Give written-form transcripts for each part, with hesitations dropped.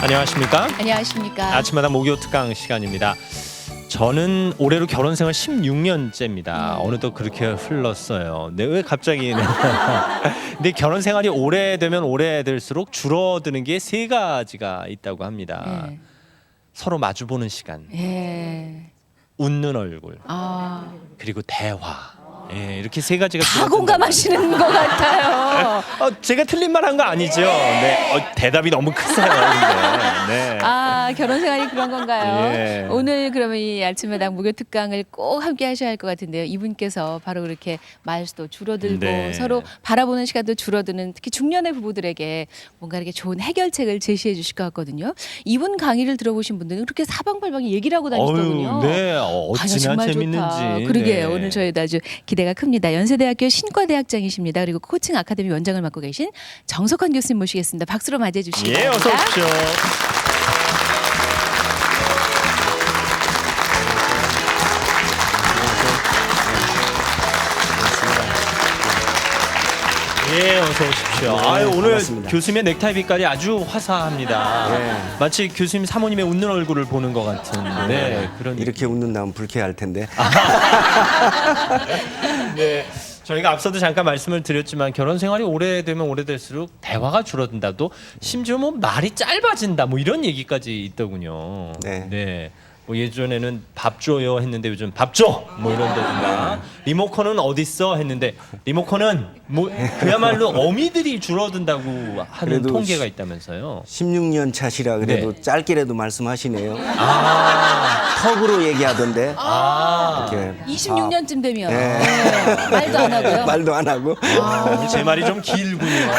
안녕하십니까? 안녕하십니까? 아침마다 목요 특강 시간입니다. 저는 올해로 결혼 생활 16년째입니다. 어느덧 그렇게 흘렀어요. 네, 왜 갑자기? 근데 결혼 생활이 오래되면 오래될수록 줄어드는 게 세 가지가 있다고 합니다. 예. 서로 마주보는 시간, 예. 웃는 얼굴, 아, 그리고 대화. 예, 이렇게 세 가지가 다 줄어든다고. 공감하시는 것 같아요. 제가 틀린 말 한 거 아니죠? 네, 대답이 너무 크세요. 근데. 네. 아, 결혼 생활이 그런 건가요? 예. 오늘 그러면 이 아침마당 목요 특강을 꼭 함께 하셔야 할 것 같은데요. 이분께서 바로 그렇게 말수도 줄어들고 네. 서로 바라보는 시간도 줄어드는 특히 중년의 부부들에게 뭔가 이렇게 좋은 해결책을 제시해 주실 것 같거든요. 이분 강의를 들어보신 분들은 그렇게 사방팔방에 얘기를 하고 다니시더군요. 네, 과연 어찌나 정말 재밌는지. 좋다. 그러게요. 네. 오늘 저희도 아주 기대가 큽니다. 연세대학교 신과대학장이십니다. 그리고 코칭 아카데미 원장을 맡고 계신 정석환 교수님 모시겠습니다. 박수로 맞이해 주시기 예, 바랍니다. 어서 오십시오. 예, 어서 오십시오. 네, 아유, 오늘 반갑습니다. 교수님의 넥타이 빛깔이 아주 화사합니다. 네. 마치 교수님 사모님의 웃는 얼굴을 보는 것 같은 그런 이렇게 웃는다면 불쾌할 텐데. 네. 저희가 앞서도 잠깐 말씀을 드렸지만 결혼 생활이 오래되면 오래될수록 대화가 줄어든다도 심지어 뭐 말이 짧아진다 뭐 이런 얘기까지 있더군요. 네. 뭐 예전에는 밥 줘요 했는데 요즘 밥 줘! 뭐 이런다든가 리모컨은 어딨어 했는데 리모컨은 뭐 그야말로 어미들이 줄어든다고 하는 그래도 통계가 있다면서요. 16년 차시라 그래도 네. 짧게라도 말씀하시네요. 아, 턱으로 얘기하던데. 아, 이렇게 26년쯤 되면 네. 네, 말도 안 하고요. 말도 안 하고. 제 말이 좀 길군요.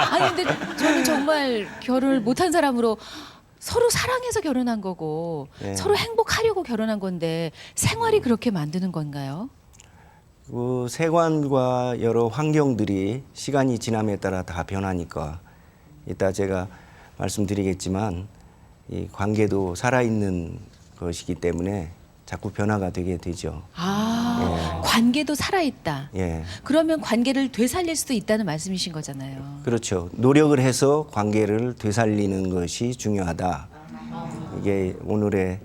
아니 근데 저는 정말 결혼을 못한 사람으로 서로 사랑해서 결혼한 거고 네. 서로 행복하려고 결혼한 건데 생활이 그렇게 만드는 건가요? 그 세관과 여러 환경들이 시간이 지남에 따라 다 변하니까 이따 제가 말씀드리겠지만 이 관계도 살아있는 것이기 때문에 자꾸 변화가 되게 되죠. 아, 관계도 살아있다. 예. 그러면 관계를 되살릴 수도 있다는 말씀이신 거잖아요. 그렇죠. 노력을 해서 관계를 되살리는 것이 중요하다. 이게 오늘의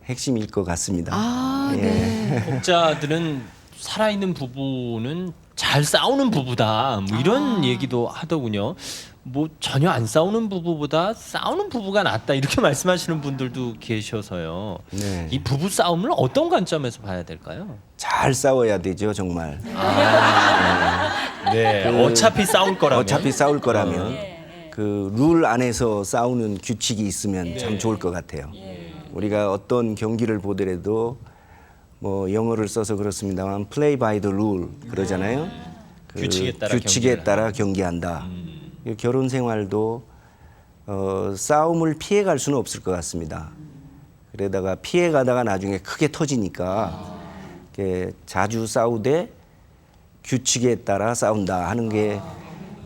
핵심일 것 같습니다. 아, 예. 네. 독자들은 살아있는 부부는 잘 싸우는 부부다 뭐 이런 얘기도 하더군요. 뭐 전혀 안 싸우는 부부보다 싸우는 부부가 낫다 이렇게 말씀하시는 분들도 계셔서요. 네. 이 부부 싸움을 어떤 관점에서 봐야 될까요? 잘 싸워야 되죠, 정말. 네, 어차피 싸울 거라면. 어차피 싸울 거라면 그 룰 안에서 싸우는 규칙이 있으면 참 좋을 것 같아요. 우리가 어떤 경기를 보더라도 뭐 영어를 써서 그렇습니다만 play by the rule 그러잖아요. 그 규칙에 따라 경기한다. 이 결혼 생활도 싸움을 피해갈 수는 없을 것 같습니다. 그러다가 피해가다가 나중에 크게 터지니까 이렇게 자주 싸우되 규칙에 따라 싸운다 하는 게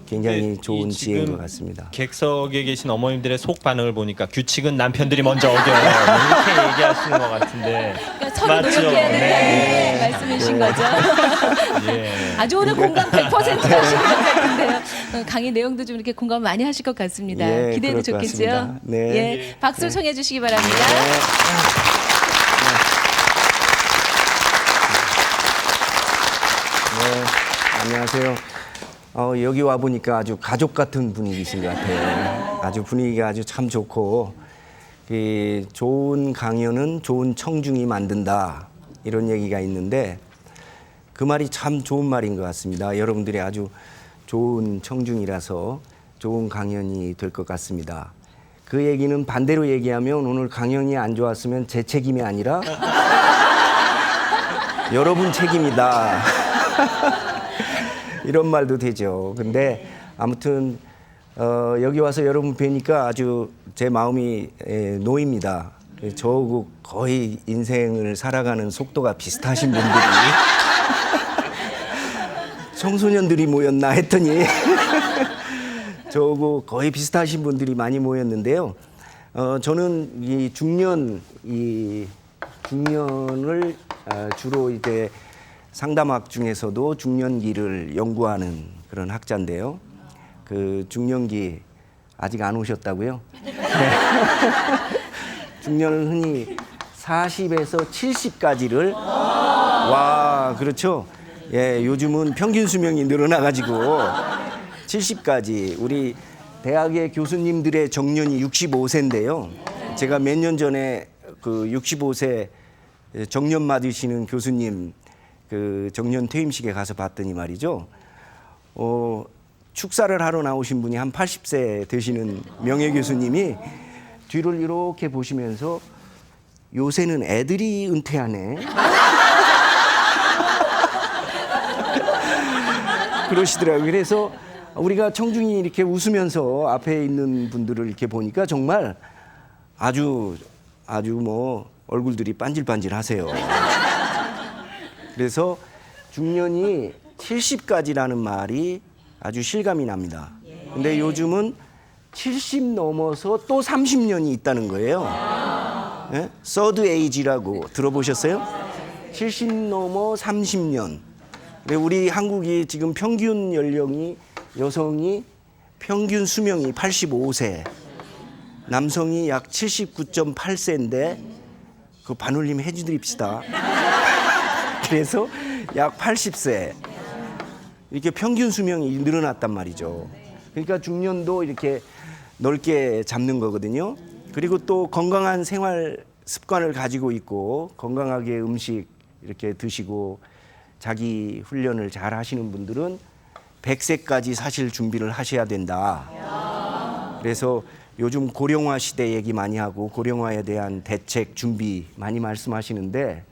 굉장히 네, 좋은 이 지혜인 지금 것 같습니다. 객석에 계신 어머님들의 속 반응을 보니까 규칙은 남편들이 먼저 어겨요. 뭐 이렇게 얘기하시는 것 같은데. 그러니까 서로 맞죠? 노력해야 된다는 네. 말씀이신 거죠. 예. 아주 오늘 공감 100% 하신 것 같은데요. 강의 내용도 좀 이렇게 공감 많이 하실 것 같습니다. 예, 기대해도 그럴 것 좋겠죠? 같습니다. 네. 예, 박수 청해 주시기 바랍니다. 네, 안녕하세요. 여기 와 보니까 아주 가족 같은 분위기신 것 같아요. 아주 분위기가 아주 참 좋고 좋은 강연은 좋은 청중이 만든다 이런 얘기가 있는데 그 말이 참 좋은 말인 것 같습니다. 여러분들이 아주 좋은 청중이라서 좋은 강연이 될 것 같습니다. 그 얘기는 반대로 얘기하면 오늘 강연이 안 좋았으면 제 책임이 아니라 여러분 책임이다. 이런 말도 되죠. 근데 아무튼 여기 와서 여러분 뵈니까 아주 제 마음이 놓입니다. 저하고 거의 인생을 살아가는 속도가 비슷하신 분들이 청소년들이 모였나 했더니 저하고 거의 비슷하신 분들이 많이 모였는데요. 저는 이 중년을 주로 이제 상담학 중에서도 중년기를 연구하는 그런 학자인데요. 그 중년기 아직 안 오셨다고요? 중년은 흔히 40에서 70까지를 와, 그렇죠. 예, 요즘은 평균 수명이 늘어나가지고 70까지 우리 대학의 교수님들의 정년이 65세인데요. 제가 몇 년 전에 그 65세 정년 맞으시는 교수님 그 정년 퇴임식에 가서 봤더니 말이죠. 축사를 하러 나오신 분이 한 80세 되시는 명예 교수님이 뒤를 이렇게 보시면서 요새는 애들이 은퇴하네. 그러시더라고요. 그래서 우리가 청중이 이렇게 웃으면서 앞에 있는 분들을 이렇게 보니까 정말 아주 뭐 얼굴들이 반질반질하세요. 그래서 중년이 70까지라는 말이 아주 실감이 납니다. 근데 요즘은 70 넘어서 또 30년이 있다는 거예요. 네? 서드 에이지라고 들어보셨어요? 70 넘어 30년. 우리 한국이 지금 평균 연령이 여성이 평균 수명이 85세, 남성이 약 79.8세인데 그 반올림 해주드립시다. 그래서 약 80세 이렇게 평균 수명이 늘어났단 말이죠. 그러니까 중년도 이렇게 넓게 잡는 거거든요. 그리고 또 건강한 생활 습관을 가지고 있고 건강하게 음식 이렇게 드시고 자기 훈련을 잘 하시는 분들은 100세까지 사실 준비를 하셔야 된다. 그래서 요즘 고령화 시대 얘기 많이 하고 고령화에 대한 대책 준비 많이 말씀하시는데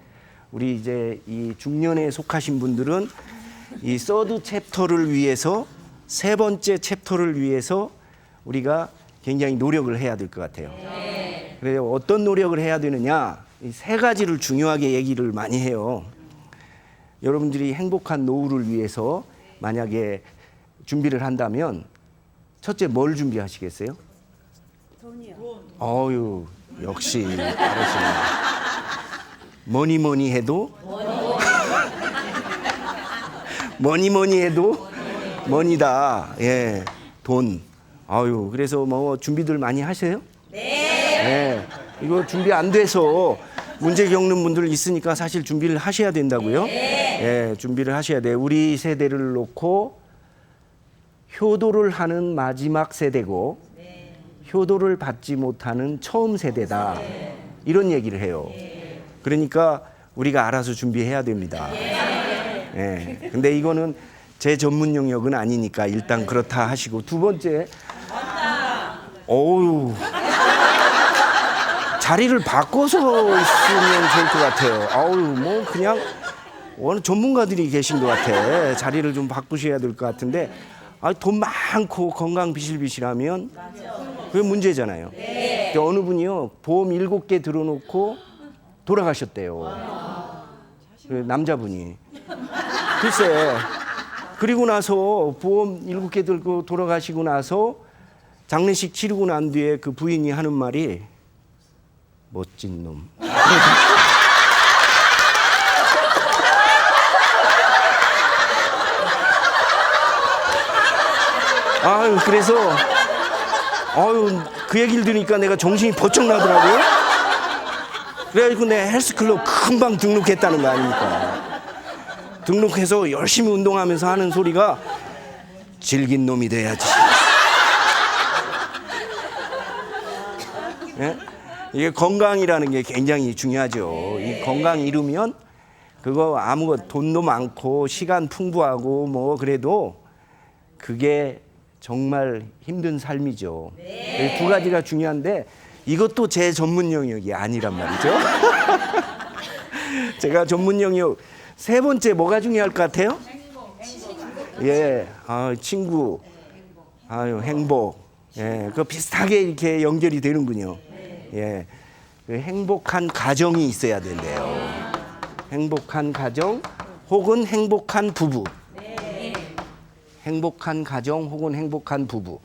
우리 이제 이 중년에 속하신 분들은 이 서드 챕터를 위해서 세 번째 챕터를 위해서 우리가 굉장히 노력을 해야 될 것 같아요. 그래서 어떤 노력을 해야 되느냐? 이 세 가지를 중요하게 얘기를 많이 해요. 여러분들이 행복한 노후를 위해서 만약에 준비를 한다면 첫째 뭘 준비하시겠어요? 돈이요. 어유 역시 잘하시네. 뭐니 해도 뭐니 해도 머니다. 예, 돈. 아유, 그래서 뭐 준비들 많이 하세요? 네. 이거 준비 안 돼서 문제 겪는 분들 있으니까 사실 준비를 하셔야 된다고요. 예, 준비를 하셔야 돼요. 우리 세대를 놓고 효도를 하는 마지막 세대고 효도를 받지 못하는 처음 세대다. 이런 얘기를 해요. 그러니까 우리가 알아서 준비해야 됩니다. 예. 근데 이거는 제 전문 영역은 아니니까 일단 그렇다 하시고 두 번째, 어우, 자리를 바꿔서 있으면 좋을 것 같아요. 아우, 뭐 그냥 어느 전문가들이 계신 것 같아. 자리를 좀 바꾸셔야 될 것 같은데, 돈 많고 건강 비실비실하면 그게 문제잖아요. 근데 어느 분이요 보험 7개 들어놓고 돌아가셨대요. 그 남자분이. 글쎄. 그리고 나서 보험 7개 들고 돌아가시고 나서 장례식 치르고 난 뒤에 그 부인이 하는 말이 멋진 놈. 아유, 그래서 그 얘기를 들으니까 내가 정신이 번쩍 나더라고요. 그래가지고 내 헬스클럽 금방 등록했다는 거 아닙니까? 등록해서 열심히 운동하면서 하는 소리가 질긴 놈이 돼야지. 예? 이게 건강이라는 게 굉장히 중요하죠. 이 건강 잃으면 그거 아무것도 돈도 많고 시간 풍부하고 뭐 그래도 그게 정말 힘든 삶이죠. 두 가지가 중요한데 이것도 제 전문 영역이 아니란 말이죠. 제가 전문 영역 세 번째 뭐가 중요할 것 같아요? 예, 친구, 행복. 예, 그 비슷하게 이렇게 연결이 되는군요. 예, 그 행복한 가정이 있어야 된대요. 행복한 가정 혹은 행복한 부부. 행복한 가정 혹은 행복한 부부.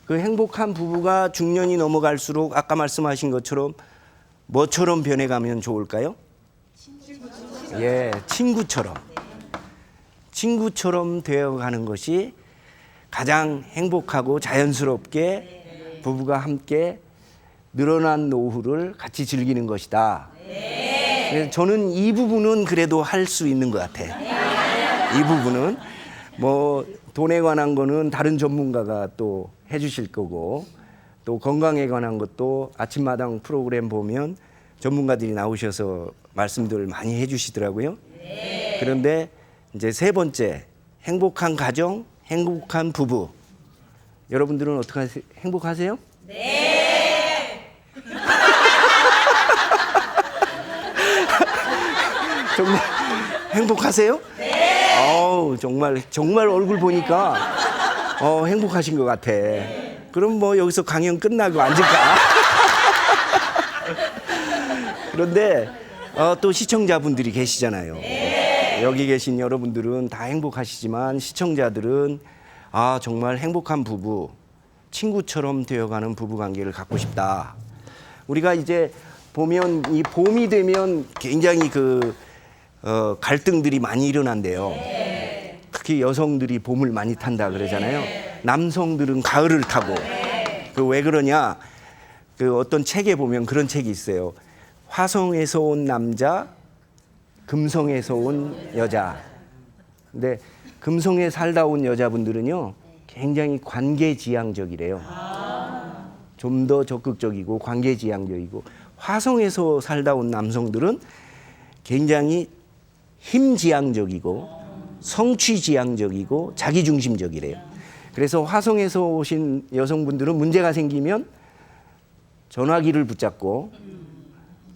그 행복한 부부가 중년이 넘어갈수록 아까 말씀하신 것처럼 뭐처럼 변해가면 좋을까요? 예, 친구처럼 되어가는 것이 가장 행복하고 자연스럽게 부부가 함께 늘어난 노후를 같이 즐기는 것이다. 그래서 저는 이 부분은 그래도 할 수 있는 것 같아. 이 부분은 뭐 돈에 관한 거는 다른 전문가가 또 해주실 거고, 또 건강에 관한 것도 아침마당 프로그램 보면 전문가들이 나오셔서 말씀들 많이 해주시더라고요. 그런데 이제 세 번째, 행복한 가정, 행복한 부부. 여러분들은 어떻게 하세요? 행복하세요? 정말 행복하세요? 정말 얼굴 보니까 행복하신 것 같아. 그럼 뭐 여기서 강연 끝나고 앉을까? 그런데 또 시청자분들이 계시잖아요. 여기 계신 여러분들은 다 행복하시지만 시청자들은 정말 행복한 부부, 친구처럼 되어가는 부부 관계를 갖고 싶다. 우리가 이제 보면 이 봄이 되면 굉장히 갈등들이 많이 일어난대요. 특히 여성들이 봄을 많이 탄다 그러잖아요. 남성들은 가을을 타고. 왜 그러냐? 어떤 책에 보면 그런 책이 있어요. 화성에서 온 남자, 금성에서 온 여자. 근데 금성에 살다 온 여자분들은요, 굉장히 관계지향적이래요. 좀 더 적극적이고 관계지향적이고, 화성에서 살다 온 남성들은 굉장히 힘지향적이고 성취지향적이고 자기중심적이래요. 그래서 화성에서 오신 여성분들은 문제가 생기면 전화기를 붙잡고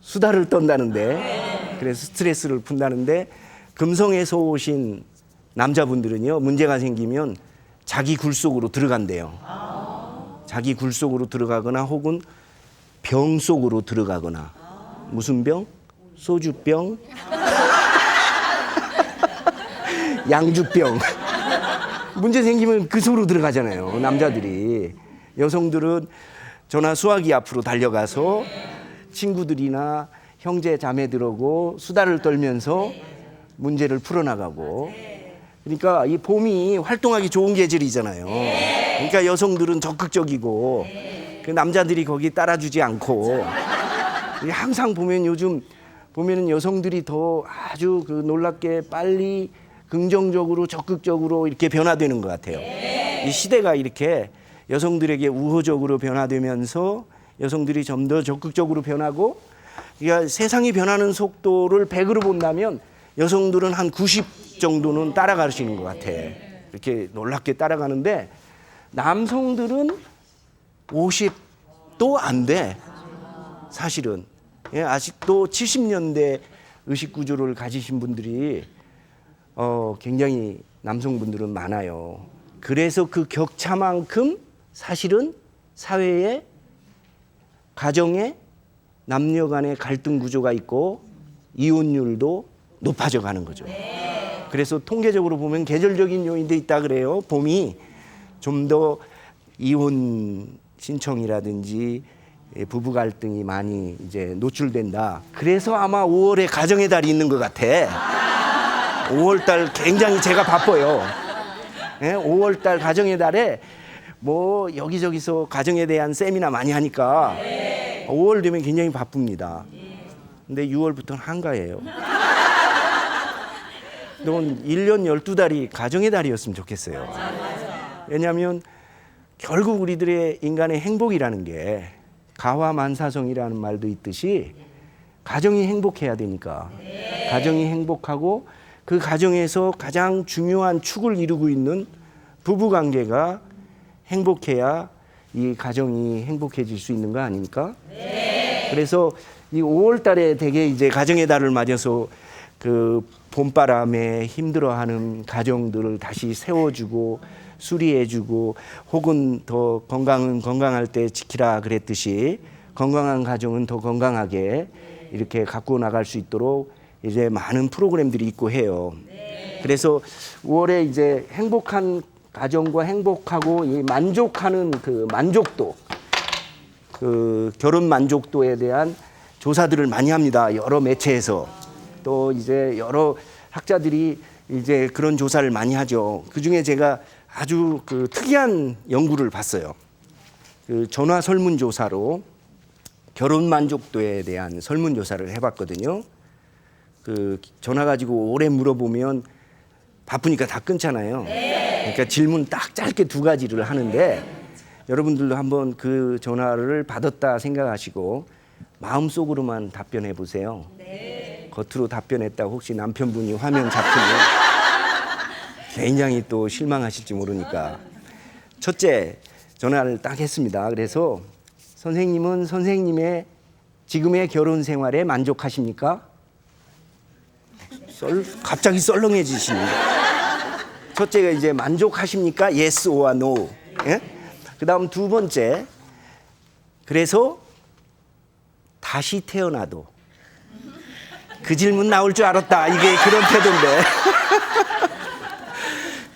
수다를 떤다는데, 그래서 스트레스를 푼다는데, 금성에서 오신 남자분들은요, 문제가 생기면 자기 굴 속으로 들어간대요. 자기 굴 속으로 들어가거나 혹은 병 속으로 들어가거나. 무슨 병? 소주병, 양주병. 문제 생기면 그 속으로 들어가잖아요, 남자들이. 여성들은 전화 수화기 앞으로 달려가서 친구들이나 형제 자매들하고 수다를 떨면서 문제를 풀어나가고. 그러니까 이 봄이 활동하기 좋은 계절이잖아요. 그러니까 여성들은 적극적이고 그 남자들이 거기 따라주지 않고. 항상 보면 요즘 보면은 여성들이 더 아주 놀랍게 빨리 긍정적으로 적극적으로 이렇게 변화되는 것 같아요. 이 시대가 이렇게 여성들에게 우호적으로 변화되면서 여성들이 좀 더 적극적으로 변하고, 그러니까 세상이 변하는 속도를 100으로 본다면 여성들은 한 90 정도는 따라가시는 것 같아. 이렇게 놀랍게 따라가는데 남성들은 50도 안 돼. 사실은. 아직도 70년대 의식 구조를 가지신 분들이 굉장히 남성분들은 많아요. 그래서 그 격차만큼 사실은 사회에, 가정에 남녀 간의 갈등 구조가 있고 이혼율도 높아져 가는 거죠. 그래서 통계적으로 보면 계절적인 요인도 있다 그래요. 봄이 좀 더 이혼 신청이라든지 부부 갈등이 많이 이제 노출된다. 그래서 아마 5월에 가정의 달이 있는 것 같아. 5월 달 굉장히 제가 바빠요. 5월 달 가정의 달에 뭐 여기저기서 가정에 대한 세미나 많이 하니까 5월 되면 굉장히 바쁩니다. 근데 6월부터는 한가해요. 넌 1년 12달이 가정의 달이었으면 좋겠어요. 왜냐하면 결국 우리들의 인간의 행복이라는 게 가화만사성이라는 말도 있듯이 가정이 행복해야 되니까. 가정이 행복하고 그 가정에서 가장 중요한 축을 이루고 있는 부부관계가 행복해야 이 가정이 행복해질 수 있는 거 아닙니까? 그래서 이 5월 달에 되게 이제 가정의 달을 맞아서 그 봄바람에 힘들어하는 가정들을 다시 세워주고 수리해주고, 혹은 더 건강은 건강할 때 지키라 그랬듯이 건강한 가정은 더 건강하게 이렇게 갖고 나갈 수 있도록 이제 많은 프로그램들이 있고 해요. 그래서 5월에 이제 행복한 가정과 행복하고 이 만족하는 그 만족도, 그 결혼 만족도에 대한 조사들을 많이 합니다. 여러 매체에서. 또 이제 여러 학자들이 이제 그런 조사를 많이 하죠. 그 중에 제가 아주 그 특이한 연구를 봤어요. 그 전화 설문조사로 결혼 만족도에 대한 설문조사를 해봤거든요. 그 전화 가지고 오래 물어보면 바쁘니까 다 끊잖아요. 그러니까 질문 딱 짧게 2가지를 하는데 여러분들도 한번 그 전화를 받았다 생각하시고 마음속으로만 답변해 보세요. 겉으로 답변했다고 혹시 남편분이 화면 잡히면 굉장히 또 실망하실지 모르니까. 첫째, 전화를 딱 했습니다. 그래서 선생님은 선생님의 지금의 결혼 생활에 만족하십니까? 갑자기 썰렁해지십니다. 첫째가 이제 만족하십니까? Yes or no. 예? 그 다음 2번째, 그래서 다시 태어나도. 그 질문 나올 줄 알았다. 이게 그런 태도인데.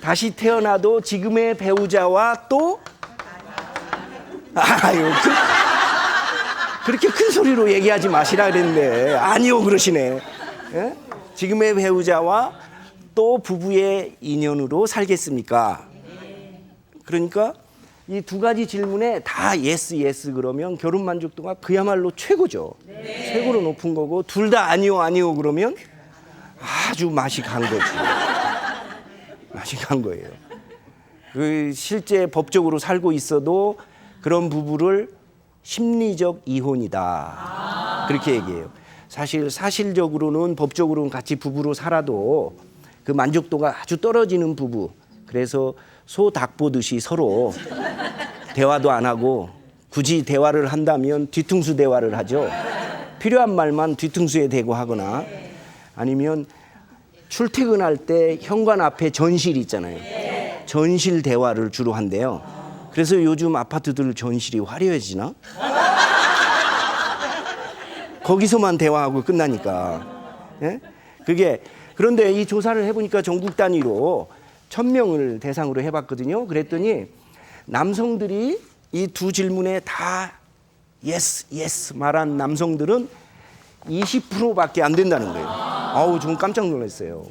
다시 태어나도 지금의 배우자와 또 아유, 그렇게 큰 소리로 얘기하지 마시라 그랬는데 아니요 그러시네. 예? 지금의 배우자와 또 부부의 인연으로 살겠습니까? 그러니까 이 2가지 질문에 다 yes 그러면 결혼 만족도가 그야말로 최고죠. 최고로 높은 거고 둘 다 아니요 그러면 아주 맛이 간 거지. 맛이 간 거예요. 그 실제 법적으로 살고 있어도 그런 부부를 심리적 이혼이다. 그렇게 얘기해요. 사실 사실적으로는 법적으로는 같이 부부로 살아도 그 만족도가 아주 떨어지는 부부. 그래서 소 닭 보듯이 서로 대화도 안 하고 굳이 대화를 한다면 뒤통수 대화를 하죠. 필요한 말만 뒤통수에 대고 하거나 아니면 출퇴근할 때 현관 앞에 전실 있잖아요. 전실 대화를 주로 한대요. 그래서 요즘 아파트들 전실이 화려해지나? 거기서만 대화하고 끝나니까. 예? 그게 그런데 이 조사를 해보니까 전국 단위로 1000명을 대상으로 해봤거든요. 그랬더니 남성들이 이 2 질문에 다 yes 말한 남성들은 20%밖에 안 된다는 거예요. 아우, 좀 깜짝 놀랐어요.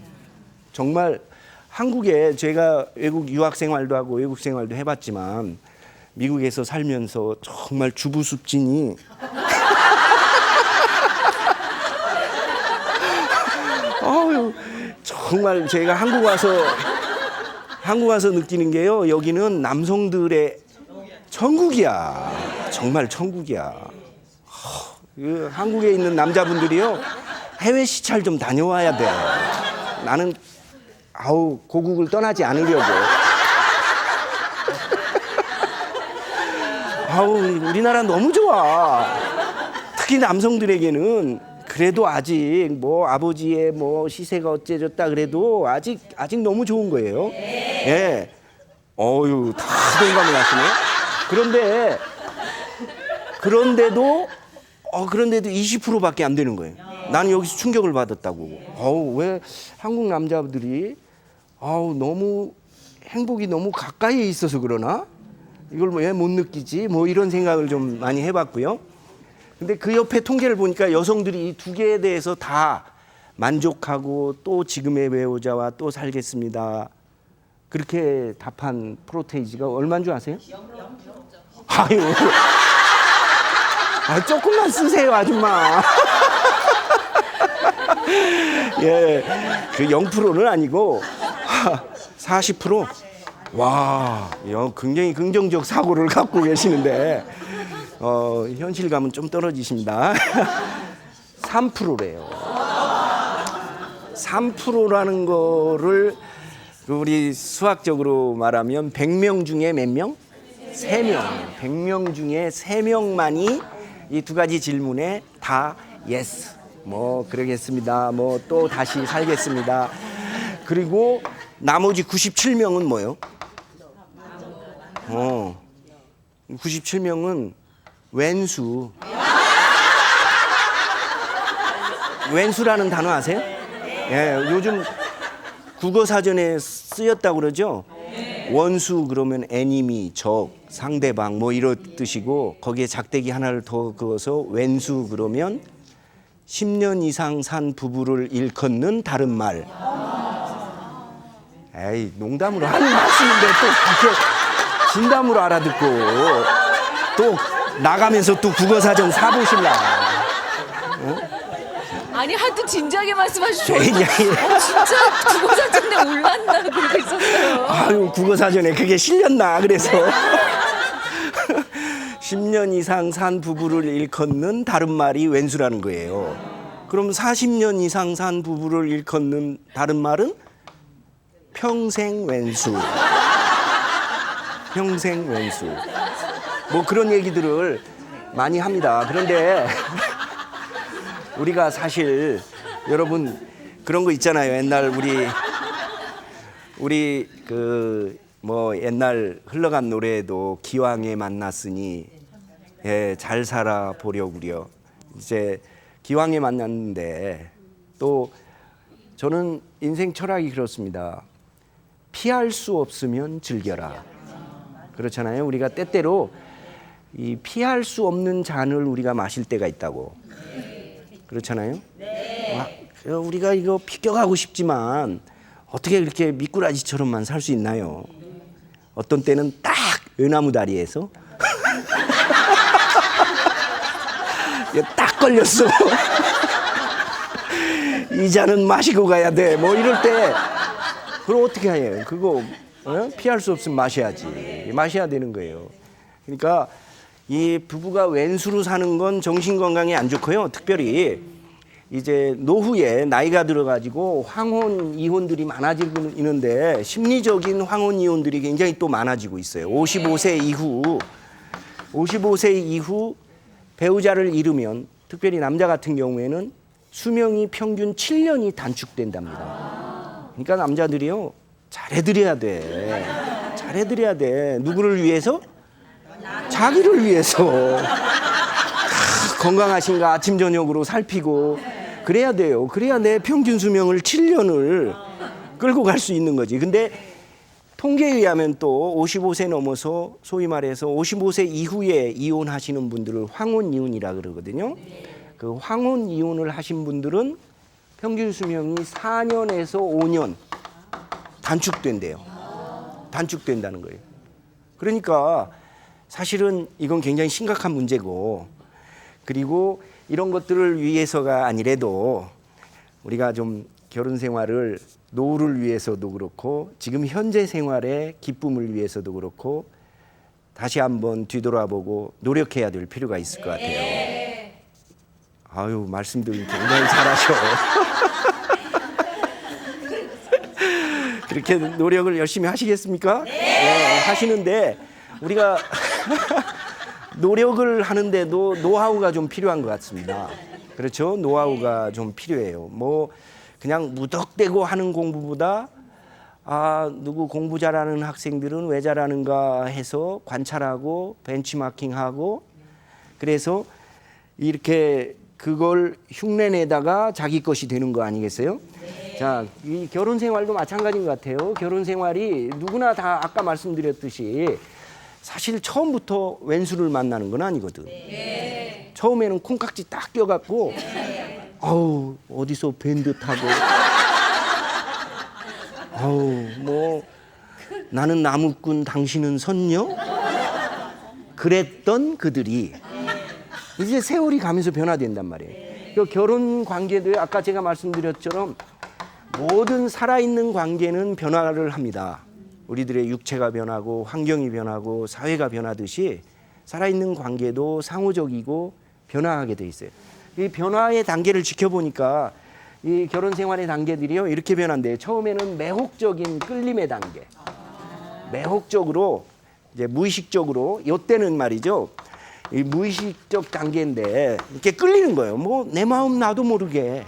정말 한국에 제가 외국 유학 생활도 하고 외국 생활도 해봤지만 미국에서 살면서 정말 주부습진이 아유, 정말 제가 한국 와서 느끼는 게요. 여기는 남성들의 천국이야. 정말 천국이야. 그 한국에 있는 남자분들이요. 해외 시찰 좀 다녀와야 돼. 나는 고국을 떠나지 않으려고. 우리나라 너무 좋아. 특히 남성들에게는 그래도 아직 뭐 아버지의 뭐 시세가 어째졌다 그래도 아직 너무 좋은 거예요. 예. 어유, 다 동감을 하시네. 그런데도 20%밖에 안 되는 거예요. 나는 여기서 충격을 받았다고. 왜 한국 남자들이 너무 행복이 너무 가까이에 있어서 그러나? 이걸 왜 못 느끼지? 뭐 이런 생각을 좀 많이 해봤고요. 근데 그 옆에 통계를 보니까 여성들이 이 2개에 대해서 다 만족하고 또 지금의 배우자와 또 살겠습니다. 그렇게 답한 프로테이지가 얼마인 줄 아세요? 0.0%. 조금만 쓰세요, 아줌마. 예, 그 0%는 아니고 40%. 와, 굉장히 긍정적 사고를 갖고 계시는데 현실감은 좀 떨어지십니다. 3%래요. 3%라는 거를 우리 수학적으로 말하면 100명 중에 몇 명? 3명. 100명 중에 3명만이 이 2가지 질문에 다 yes. 뭐 그러겠습니다. 뭐 또 다시 살겠습니다. 그리고 나머지 97명은 뭐예요? 97명은 왼수. 왼수라는 단어 아세요? 예, 요즘 국어사전에 쓰였다고 그러죠? 원수 그러면 애니미, 적, 상대방 뭐 이런 뜻이고 거기에 작대기 하나를 더 그어서 왼수 그러면 10년 이상 산 부부를 일컫는 다른 말. 에이, 농담으로 하는 말씀인데 또 그렇게 진담으로 알아듣고 또 나가면서 또 국어사전 사보실라. 아니 하도 진지하게 말씀하시죠. 굉장히. 진짜 국어사전에 올랐나 그러고 있었어요. 아유, 국어사전에 그게 실렸나 그래서 10년 이상 산 부부를 일컫는 다른 말이 왼수라는 거예요. 그럼 40년 이상 산 부부를 일컫는 다른 말은 평생 왼수. 평생 왼수. 뭐 그런 얘기들을 많이 합니다. 그런데 우리가 사실 여러분 그런 거 있잖아요. 옛날 우리 그 뭐 옛날 흘러간 노래에도 기왕에 만났으니 예, 잘 살아 보려구려. 이제 기왕에 만났는데 또 저는 인생 철학이 그렇습니다. 피할 수 없으면 즐겨라. 그렇잖아요. 우리가 때때로 이 피할 수 없는 잔을 우리가 마실 때가 있다고. 그렇잖아요. 우리가 이거 비껴가고 싶지만 어떻게 그렇게 미꾸라지처럼만 살 수 있나요? 어떤 때는 딱 은나무 다리에서 딱 걸렸어. 이 잔은 마시고 가야 돼. 뭐 이럴 때 그럼 어떻게 해요? 그거 피할 수 없으면 마셔야지. 마셔야 되는 거예요. 그러니까 이 부부가 왼수로 사는 건 정신 건강에 안 좋고요. 특별히 이제 노후에 나이가 들어가지고 황혼 이혼들이 많아지고 있는데 심리적인 황혼 이혼들이 굉장히 또 많아지고 있어요. 55세 이후 배우자를 잃으면 특별히 남자 같은 경우에는 수명이 평균 7년이 단축된답니다. 그러니까 남자들이요 잘해드려야 돼. 잘해드려야 돼. 누구를 위해서? 자기를 위해서. 건강하신가 아침 저녁으로 살피고 그래야 돼요. 그래야 내 평균 수명을 7년을 끌고 갈 수 있는 거지. 근데 통계에 의하면 또 55세 넘어서 소위 말해서 55세 이후에 이혼하시는 분들을 황혼 이혼이라 그러거든요. 그 황혼 이혼을 하신 분들은 평균 수명이 4년에서 5년 단축된대요. 단축된다는 거예요. 그러니까 사실은 이건 굉장히 심각한 문제고, 그리고 이런 것들을 위해서가 아니래도 우리가 좀 결혼 생활을 노후를 위해서도 그렇고 지금 현재 생활의 기쁨을 위해서도 그렇고 다시 한번 뒤돌아보고 노력해야 될 필요가 있을 것 같아요. 아유, 말씀들 굉장히 잘하셔. 그렇게 노력을 열심히 하시겠습니까? 네, 하시는데 우리가 노력을 하는데도 노하우가 좀 필요한 것 같습니다. 그렇죠? 노하우가 좀 필요해요. 뭐 그냥 무덕대고 하는 공부보다 누구 공부 잘하는 학생들은 왜 잘하는가 해서 관찰하고 벤치마킹하고 그래서 이렇게 그걸 흉내내다가 자기 것이 되는 거 아니겠어요? 자, 이 결혼 생활도 마찬가지인 것 같아요. 결혼 생활이 누구나 다 아까 말씀드렸듯이 사실 처음부터 왼수를 만나는 건 아니거든. 처음에는 콩깍지 딱 껴갖고 아우 어디서 밴드 타고 아우 뭐 나는 나무꾼 당신은 선녀 그랬던 그들이 이제 세월이 가면서 변화된단 말이에요. 그 결혼 관계도 아까 제가 말씀드렸처럼 모든 살아있는 관계는 변화를 합니다. 우리들의 육체가 변하고 환경이 변하고 사회가 변하듯이 살아있는 관계도 상호적이고 변화하게 돼 있어요. 이 변화의 단계를 지켜보니까 이 결혼 생활의 단계들이요 이렇게 변한대요. 처음에는 매혹적인 끌림의 단계, 매혹적으로 이제 무의식적으로 이때는 말이죠. 이 무의식적 단계인데 이렇게 끌리는 거예요. 뭐 내 마음 나도 모르게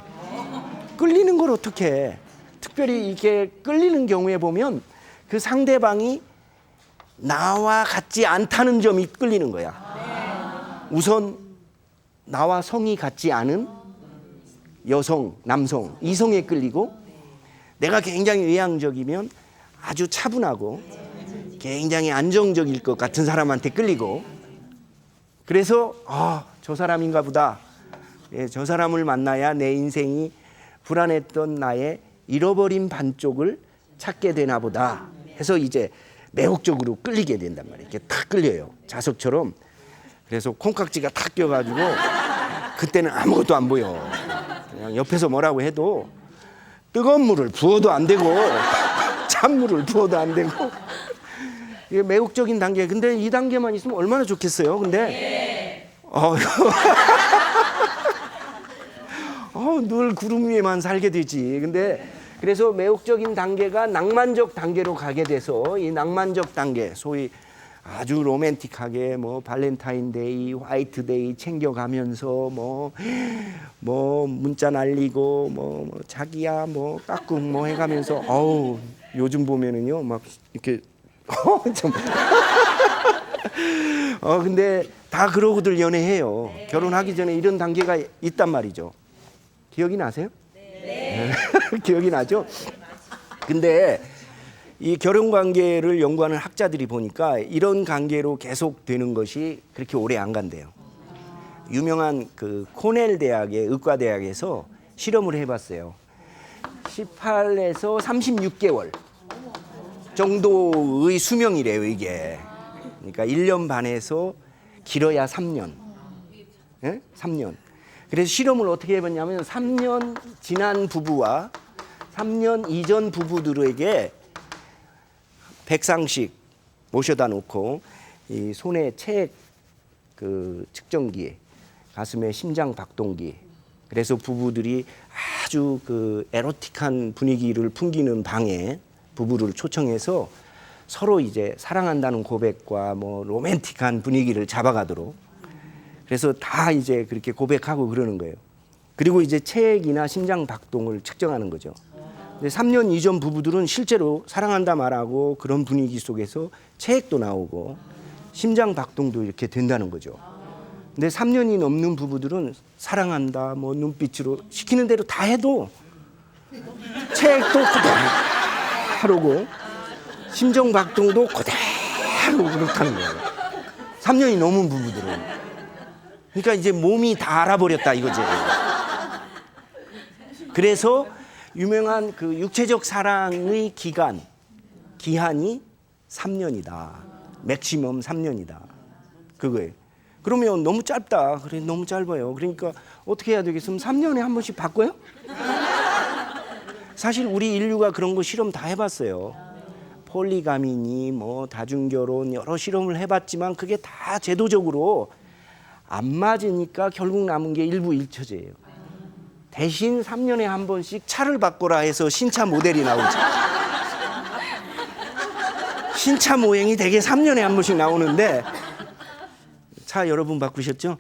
끌리는 걸 어떻게 해? 특별히 이렇게 끌리는 경우에 보면 그 상대방이 나와 같지 않다는 점이 끌리는 거야. 우선 나와 성이 같지 않은 여성, 남성, 이성에 끌리고 내가 굉장히 외향적이면 아주 차분하고 굉장히 안정적일 것 같은 사람한테 끌리고 그래서 저 사람인가 보다. 저 사람을 만나야 내 인생이 불안했던 나의 잃어버린 반쪽을 찾게 되나 보다 해서 이제 매혹적으로 끌리게 된단 말이에요. 이렇게 탁 끌려요. 자석처럼 그래서 콩깍지가 탁 껴가지고 그때는 아무것도 안 보여. 그냥 옆에서 뭐라고 해도 뜨거운 물을 부어도 안 되고 찬물을 부어도 안 되고 이게 매혹적인 단계. 근데 이 단계만 있으면 얼마나 좋겠어요. 근데 늘 구름 위에만 살게 되지. 근데 그래서 매혹적인 단계가 낭만적 단계로 가게 돼서 이 낭만적 단계, 소위 아주 로맨틱하게 뭐 발렌타인데이, 화이트데이 챙겨가면서 뭐 문자 날리고 뭐 자기야 뭐 까꿍 뭐 해가면서 요즘 보면은요 막 이렇게 좀 근데 다 그러고들 연애해요. 결혼하기 전에 이런 단계가 있단 말이죠. 기억이 나세요? 네. 기억이 나죠? 근데 이 결혼 관계를 연구하는 학자들이 보니까 이런 관계로 계속되는 것이 그렇게 오래 안 간대요. 유명한 그 코넬 대학의 의과대학에서 실험을 해봤어요. 18에서 36개월 정도의 수명이래요, 이게. 그러니까 1년 반에서 길어야 3년. 예? 3년. 그래서 실험을 어떻게 해봤냐면 3년 지난 부부와 3년 이전 부부들에게 백상씩 모셔다 놓고 이 손에 체액 그 측정기, 가슴에 심장 박동기. 그래서 부부들이 아주 그 에로틱한 분위기를 풍기는 방에 부부를 초청해서 서로 이제 사랑한다는 고백과 뭐 로맨틱한 분위기를 잡아가도록. 그래서 다 이제 그렇게 고백하고 그러는 거예요. 그리고 이제 체액이나 심장 박동을 측정하는 거죠. 근데 3년 이전 부부들은 실제로 사랑한다 말하고 그런 분위기 속에서 체액도 나오고 심장 박동도 이렇게 된다는 거죠. 근데 3년이 넘는 부부들은 사랑한다 뭐 눈빛으로 시키는 대로 다 해도 체액도 그대로고 심장 박동도 그대로 그렇다는 거예요. 3년이 넘은 부부들은. 그러니까 이제 몸이 다 알아버렸다 이거지. 그래서 유명한 그 육체적 사랑의 기한이 3년이다. 맥시멈 3년이다. 그거예요. 그러면 너무 짧다. 그래 너무 짧아요. 그러니까 어떻게 해야 되겠으면 3년에 한 번씩 바꿔요? 사실 우리 인류가 그런 거 실험 다 해봤어요. 폴리가미니 뭐 다중결혼 여러 실험을 해봤지만 그게 다 제도적으로 안 맞으니까 결국 남은 게 일부 일처제예요. 대신 3년에 한 번씩 차를 바꿔라 해서 신차 모델이 나오죠. 신차 모형이 대개 3년에 한 번씩 나오는데 차 여러분 바꾸셨죠?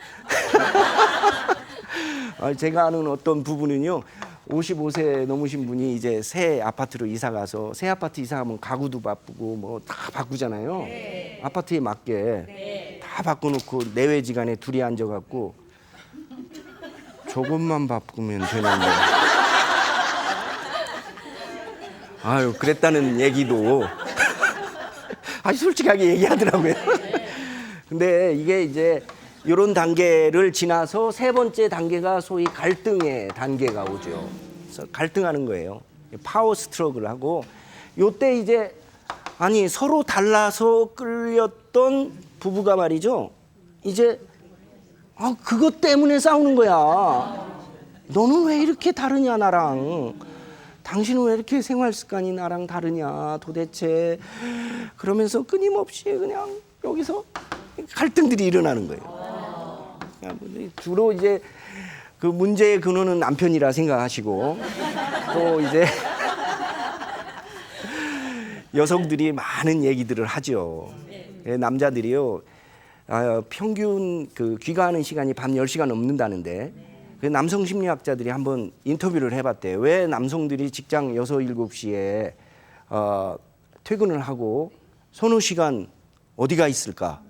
제가 아는 어떤 부부는요 55세 넘으신 분이 이제 새 아파트로 이사 가서 새 아파트 이사 가면 가구도 바꾸고 뭐 다 바꾸잖아요. 네. 아파트에 맞게 네. 다 바꿔놓고 내외지간에 둘이 앉아갖고 조금만 바꾸면 되는데 아유 그랬다는 얘기도 아주 솔직하게 얘기하더라고요. 근데 이게 이제 이런 단계를 지나서 세 번째 단계가 소위 갈등의 단계가 오죠. 그래서 갈등하는 거예요. 파워 스트러글을 하고 요때 이제 아니 서로 달라서 끌렸던 부부가 말이죠. 이제 그것 때문에 싸우는 거야. 너는 왜 이렇게 다르냐 나랑. 당신은 왜 이렇게 생활 습관이 나랑 다르냐 도대체. 그러면서 끊임없이 그냥 여기서 갈등들이 일어나는 거예요. 주로 이제 그 문제의 근원은 남편이라 생각하시고 또 이제 여성들이 많은 얘기들을 하죠. 남자들이요 평균 그 귀가하는 시간이 밤 10시간 넘는다는데 남성 심리학자들이 한번 인터뷰를 해봤대요. 왜 남성들이 직장 6, 7시에 퇴근을 하고 서너 시간 어디가 있을까?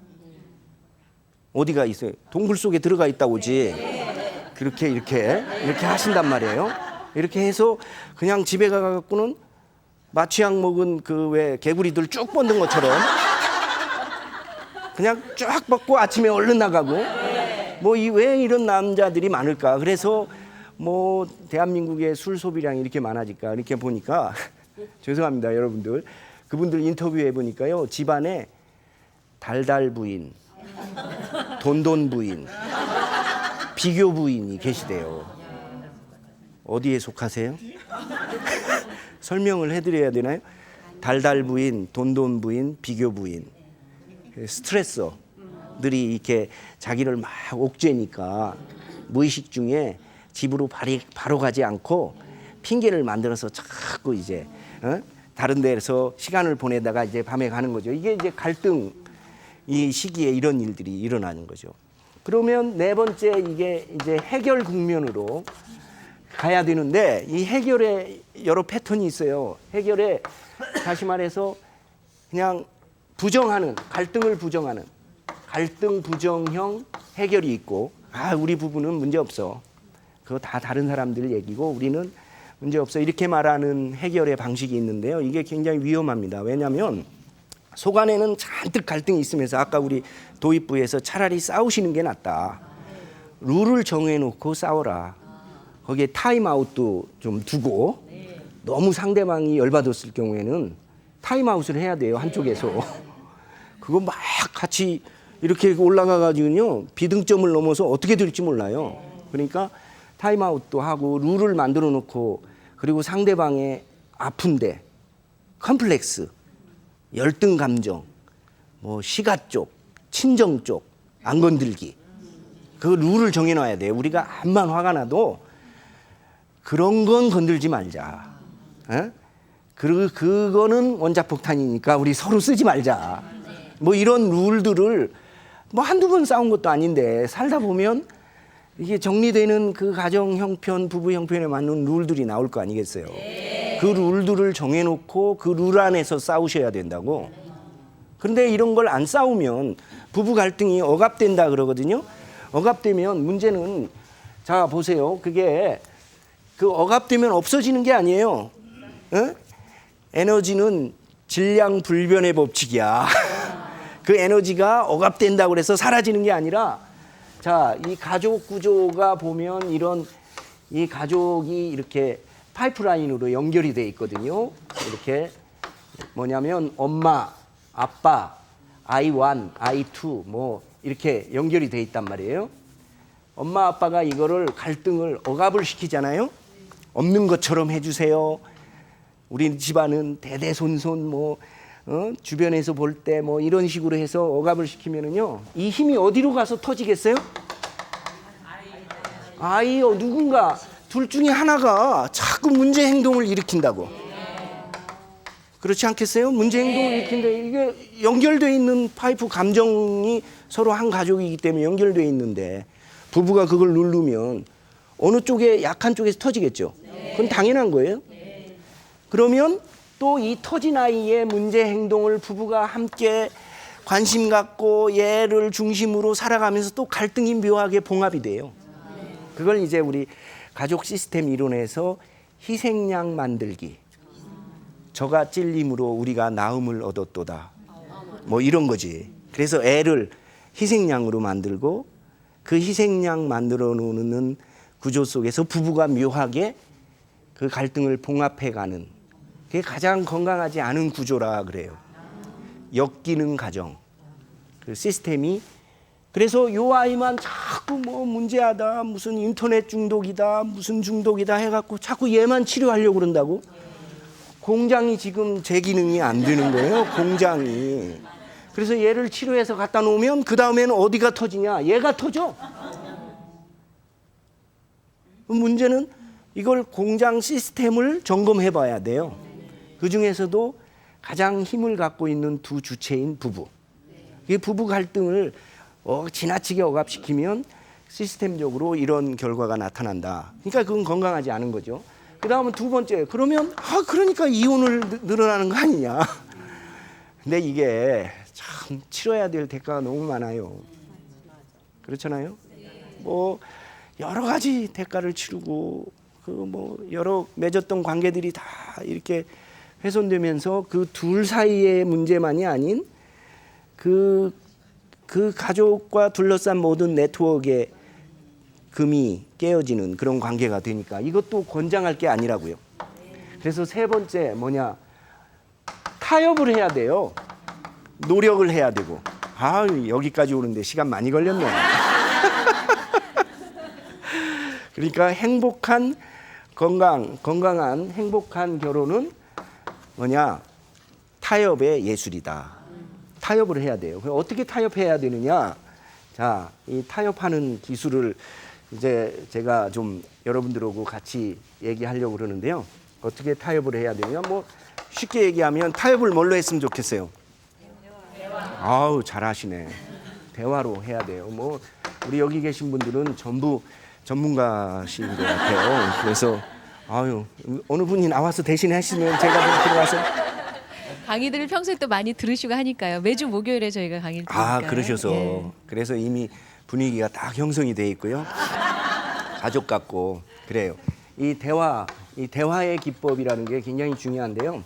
어디가 있어요? 동굴 속에 들어가 있다고지. 그렇게 이렇게 하신단 말이에요. 이렇게 해서 그냥 집에 가갖고는 마취약 먹은 그 왜 개구리들 쭉 뻗는 것처럼 그냥 쫙 뻗고 아침에 얼른 나가고 뭐 왜 이런 남자들이 많을까? 그래서 뭐 대한민국의 술 소비량이 이렇게 많아질까? 이렇게 보니까 죄송합니다, 여러분들. 그분들 인터뷰해 보니까요 집안에 달달 부인, 돈돈 부인, 비교 부인이 계시대요. 어디에 속하세요? 설명을 해드려야 되나요? 달달 부인, 돈돈 부인, 비교 부인. 스트레서들이 이렇게 자기를 막 옥죄니까 무의식 중에 집으로 바로 가지 않고 핑계를 만들어서 자꾸 이제 다른 데서 시간을 보내다가 이제 밤에 가는 거죠. 이게 이제 갈등 이 시기에 이런 일들이 일어나는 거죠. 그러면 네 번째 이게 이제 해결 국면으로 가야 되는데 이 해결에 여러 패턴이 있어요. 해결에 다시 말해서 그냥 부정하는 갈등을 부정하는 갈등 부정형 해결이 있고 우리 부부는 문제 없어. 그거 다 다른 사람들 얘기고 우리는 문제 없어. 이렇게 말하는 해결의 방식이 있는데요. 이게 굉장히 위험합니다. 왜냐하면 속 안에는 잔뜩 갈등이 있으면서 아까 우리 도입부에서 차라리 싸우시는 게 낫다. 룰을 정해놓고 싸워라. 거기에 타임아웃도 좀 두고 너무 상대방이 열받았을 경우에는 타임아웃을 해야 돼요. 한쪽에서. 그거 막 같이 이렇게 올라가가지고요. 비등점을 넘어서 어떻게 될지 몰라요. 그러니까 타임아웃도 하고 룰을 만들어 놓고 그리고 상대방의 아픈데 컴플렉스, 열등 감정, 뭐 시가 쪽, 친정 쪽 안 건들기. 그 룰을 정해놔야 돼요. 우리가 암만 화가 나도 그런 건 건들지 말자. 그리고 그거는 원자폭탄이니까 우리 서로 쓰지 말자. 뭐 이런 룰들을 뭐 한두 번 싸운 것도 아닌데 살다 보면 이게 정리되는 그 가정 형편, 부부 형편에 맞는 룰들이 나올 거 아니겠어요. 그 룰들을 정해놓고 그 룰 안에서 싸우셔야 된다고. 그런데 이런 걸 안 싸우면 부부 갈등이 억압된다 그러거든요. 억압되면 문제는 자 보세요. 그게 그 억압되면 없어지는 게 아니에요. 에너지는 질량 불변의 법칙이야. 그 에너지가 억압된다고 그래서 사라지는 게 아니라 자, 이 가족 구조가 보면 이런 이 가족이 이렇게 파이프라인으로 연결이 돼 있거든요. 이렇게 뭐냐면 엄마, 아빠, I1, I2 뭐 이렇게 연결이 돼 있단 말이에요. 엄마 아빠가 이거를 갈등을 억압을 시키잖아요. 없는 것처럼 해주세요. 우리 집안은 대대손손 뭐 주변에서 볼 때 뭐 이런 식으로 해서 억압을 시키면은요 이 힘이 어디로 가서 터지겠어요? 아이요 누군가 둘 중에 하나가 자꾸 문제 행동을 일으킨다고. 그렇지 않겠어요? 문제 행동을 일으킨데 이게 연결되어 있는 파이프 감정이 서로 한 가족이기 때문에 연결되어 있는데 부부가 그걸 누르면 어느 쪽에 약한 쪽에서 터지겠죠. 그건 당연한 거예요. 그러면 또 이 터진 아이의 문제 행동을 부부가 함께 관심 갖고 얘를 중심으로 살아가면서 또 갈등이 묘하게 봉합이 돼요. 그걸 이제 우리 가족 시스템 이론에서 희생양 만들기. 저가 찔림으로 우리가 나음을 얻었도다. 뭐 이런 거지. 그래서 애를 희생양으로 만들고 그 희생양 만들어 놓는 구조 속에서 부부가 묘하게 그 갈등을 봉합해가는 그게 가장 건강하지 않은 구조라 그래요. 역기능 가정 그 시스템이. 그래서 요 아이만 자꾸 뭐 문제하다 무슨 인터넷 중독이다 무슨 중독이다 해갖고 자꾸 얘만 치료하려고 그런다고. 공장이 지금 제 기능이 안 되는 거예요. 공장이. 그래서 얘를 치료해서 갖다 놓으면 그 다음에는 어디가 터지냐? 얘가 터져. 문제는 이걸 공장 시스템을 점검해 봐야 돼요. 그 중에서도 가장 힘을 갖고 있는 두 주체인 부부. 이 부부 갈등을 지나치게 억압시키면 시스템적으로 이런 결과가 나타난다. 그러니까 그건 건강하지 않은 거죠. 그 다음은 두 번째. 그러면 그러니까 이혼을 늘어나는 거 아니냐. 근데 이게 참 치러야 될 대가가 너무 많아요. 그렇잖아요. 뭐 여러 가지 대가를 치르고 그 뭐 여러 맺었던 관계들이 다 이렇게 훼손되면서 그 둘 사이의 문제만이 아닌 그 가족과 둘러싼 모든 네트워크의 금이 깨어지는 그런 관계가 되니까 이것도 권장할 게 아니라고요. 그래서 세 번째 뭐냐, 타협을 해야 돼요. 노력을 해야 되고 아, 여기까지 오는데 시간 많이 걸렸네. 그러니까 행복한 건강한 행복한 결혼은 뭐냐? 타협의 예술이다. 타협을 해야 돼요. 그럼 어떻게 타협해야 되느냐? 자, 이 타협하는 기술을 이제 제가 좀 여러분들하고 같이 얘기하려고 그러는데요. 어떻게 타협을 해야 되냐? 뭐 쉽게 얘기하면 타협을 뭘로 했으면 좋겠어요? 아우, 잘하시네. 대화로 해야 돼요. 뭐 우리 여기 계신 분들은 전부 전문가신 것 같아요. 그래서 아유, 어느 분이 나와서 대신 하시면 제가 좀 들어가서. 강의들을 평소에 또 많이 들으시고 하니까요. 매주 목요일에 저희가 강의를 드리니까요. 아, 그러셔서 예. 그래서 이미 분위기가 딱 형성이 돼 있고요. 가족 같고 그래요. 이 대화의 기법이라는 게 굉장히 중요한데요.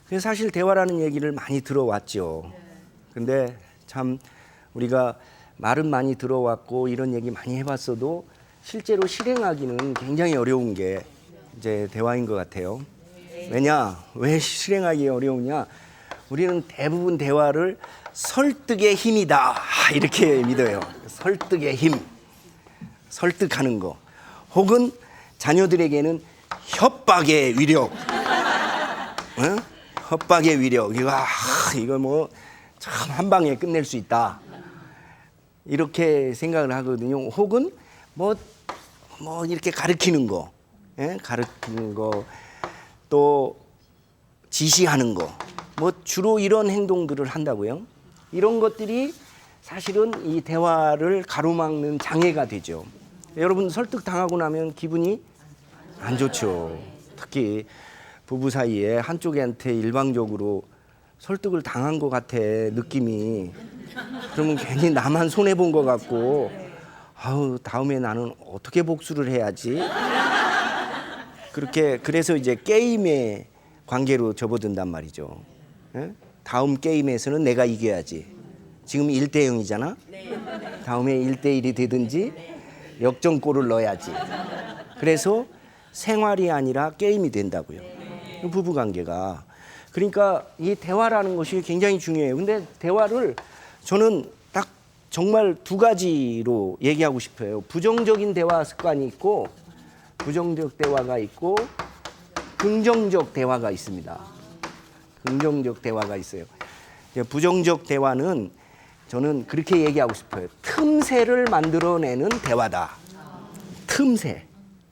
그래서 사실 대화라는 얘기를 많이 들어왔죠. 근데 참 우리가 말은 많이 들어왔고 이런 얘기 많이 해봤어도 실제로 실행하기는 굉장히 어려운 게 이제 대화인 것 같아요. 왜 실행하기 어려우냐? 우리는 대부분 대화를 설득의 힘이다 이렇게 믿어요. 설득의 힘, 설득하는 거, 혹은 자녀들에게는 협박의 위력, 응? 협박의 위력. 이거 뭐 참 한 방에 끝낼 수 있다. 이렇게 생각을 하거든요. 혹은 뭐 이렇게 가르치는 거, 예? 가르치는 거, 또 지시하는 거, 뭐 주로 이런 행동들을 한다고요. 이런 것들이 사실은 이 대화를 가로막는 장애가 되죠. 여러분 설득 당하고 나면 기분이 안 좋죠. 특히 부부 사이에 한쪽한테 일방적으로 설득을 당한 것 같아 느낌이. 그러면 괜히 나만 손해 본 것 같고, 아우 다음에 나는 어떻게 복수를 해야지. 그래서 이제 게임의 관계로 접어든단 말이죠. 예? 다음 게임에서는 내가 이겨야지. 지금 1대0이잖아. 다음에 1대1이 되든지 역전골을 넣어야지. 그래서 생활이 아니라 게임이 된다고요. 부부 관계가. 그러니까 이 대화라는 것이 굉장히 중요해요. 근데 대화를 저는 딱 정말 두 가지로 얘기하고 싶어요. 부정적인 대화 습관이 있고, 부정적 대화가 있고, 긍정적 대화가 있습니다. 긍정적 대화가 있어요. 부정적 대화는 저는 그렇게 얘기하고 싶어요. 틈새를 만들어내는 대화다. 틈새.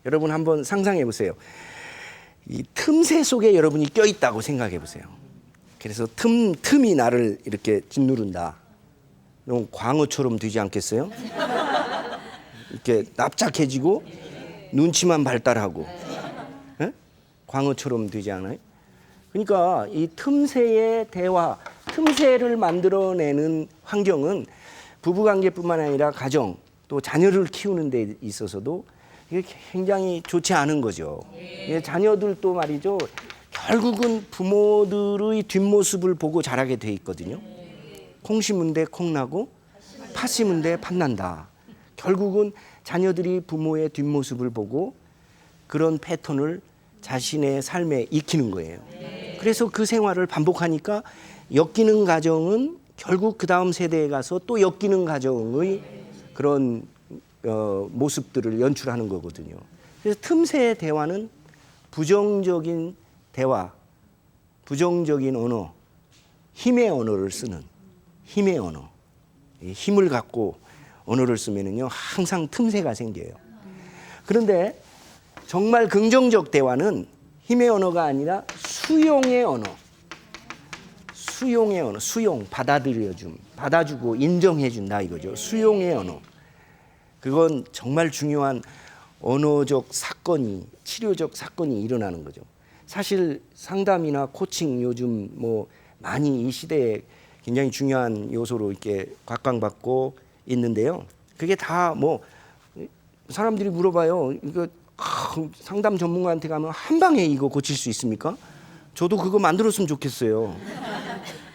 여러분 한번 상상해 보세요. 이 틈새 속에 여러분이 껴있다고 생각해 보세요. 그래서 틈이 나를 이렇게 짓누른다. 너무 광어처럼 되지 않겠어요? 이렇게 납작해지고 눈치만 발달하고, 예? 광어처럼 되지 않아요? 그러니까 이 틈새의 대화, 틈새를 만들어내는 환경은 부부관계뿐만 아니라 가정, 또 자녀를 키우는 데 있어서도 이게 굉장히 좋지 않은 거죠. 자녀들도 말이죠. 결국은 부모들의 뒷모습을 보고 자라게 돼 있거든요. 콩 심은 데 콩 나고 팥 심은 데 팥 난다. 결국은 자녀들이 부모의 뒷모습을 보고 그런 패턴을 자신의 삶에 익히는 거예요. 그래서 그 생활을 반복하니까 엮이는 가정은 결국 그 다음 세대에 가서 또 엮이는 가정의 그런 모습들을 연출하는 거거든요. 그래서 틈새 대화는 부정적인 대화, 부정적인 언어, 힘의 언어를 쓰는 힘의 언어, 힘을 갖고 언어를 쓰면은요 항상 틈새가 생겨요. 그런데 정말 긍정적 대화는 힘의 언어가 아니라 수용의 언어, 수용의 언어, 수용, 받아들여줌, 받아주고 인정해준다 이거죠. 수용의 언어. 그건 정말 중요한 언어적 사건이, 치료적 사건이 일어나는 거죠. 사실 상담이나 코칭 요즘 뭐 많이 이 시대에 굉장히 중요한 요소로 이렇게 각광받고 있는데요. 그게 다 뭐 사람들이 물어봐요. 이거 상담 전문가한테 가면 한 방에 이거 고칠 수 있습니까? 저도 그거 만들었으면 좋겠어요.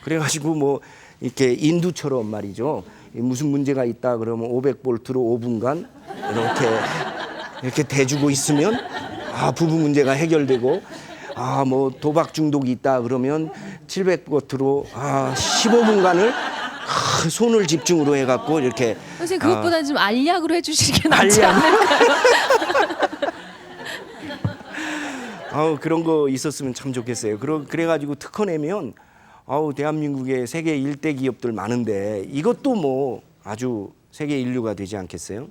그래가지고 뭐 이렇게 인두처럼 말이죠. 무슨 문제가 있다 그러면 500볼트로 5분간 이렇게 대주고 있으면 부부 문제가 해결되고, 뭐 도박 중독이 있다 그러면 700볼트로 15분간을 손을 집중으로 해갖고 이렇게 선생님 그것보다 좀 알약으로 해주시는 게 낫지 알약. 않을까요? 그런 거 있었으면 참 좋겠어요. 그래가지고 특허 내면 대한민국에 세계 1대 기업들 많은데 이것도 뭐 아주 세계 인류가 되지 않겠어요?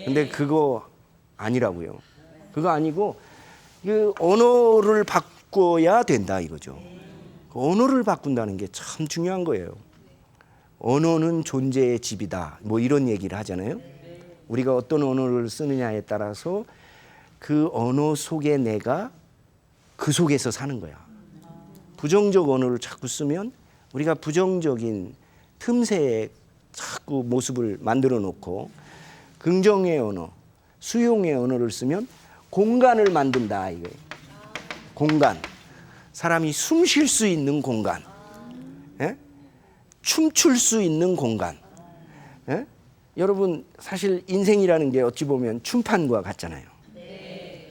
근데 그거 아니라고요. 그거 아니고 그 언어를 바꿔야 된다 이거죠. 언어를 바꾼다는 게 참 중요한 거예요. 언어는 존재의 집이다. 뭐 이런 얘기를 하잖아요. 우리가 어떤 언어를 쓰느냐에 따라서 그 언어 속에 내가 그 속에서 사는 거야. 부정적 언어를 자꾸 쓰면 우리가 부정적인 틈새에 자꾸 모습을 만들어 놓고 긍정의 언어, 수용의 언어를 쓰면 공간을 만든다 이거예요. 공간. 사람이 숨 쉴 수 있는 공간. 예? 춤출 수 있는 공간. 예? 여러분 사실 인생이라는 게 어찌 보면 춤판과 같잖아요.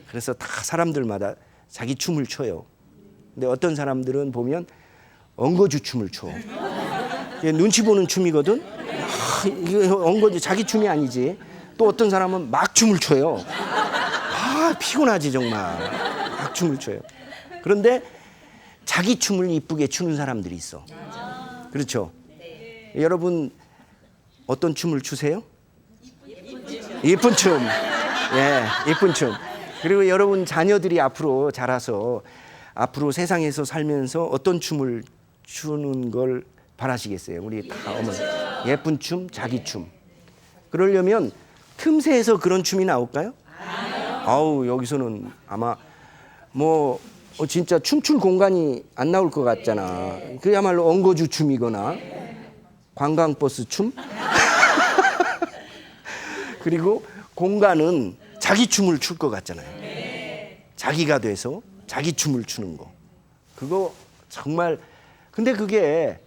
그래서 다 사람들마다 자기 춤을 춰요. 근데 어떤 사람들은 보면 엉거주 춤을 춰. 이게 눈치 보는 춤이거든. 이거 엉거주 자기 춤이 아니지. 또 어떤 사람은 막 춤을 춰요. 피곤하지 정말. 막 춤을 춰요. 그런데 자기 춤을 이쁘게 추는 사람들이 있어. 그렇죠? 여러분 어떤 춤을 추세요? 예쁜 춤. 예, 예쁜 춤. 그리고 여러분 자녀들이 앞으로 자라서 앞으로 세상에서 살면서 어떤 춤을 추는 걸 바라시겠어요? 우리 다 어머니. 예쁜 춤, 자기 춤. 그러려면 틈새에서 그런 춤이 나올까요? 여기서는 아마 뭐 진짜 춤출 공간이 안 나올 것 같잖아. 그야말로 엉거주 춤이거나 관광버스 춤. 그리고 공간은 자기 춤을 출 것 같잖아요. 자기가 돼서 자기 춤을 추는 거. 그거 정말 근데 그게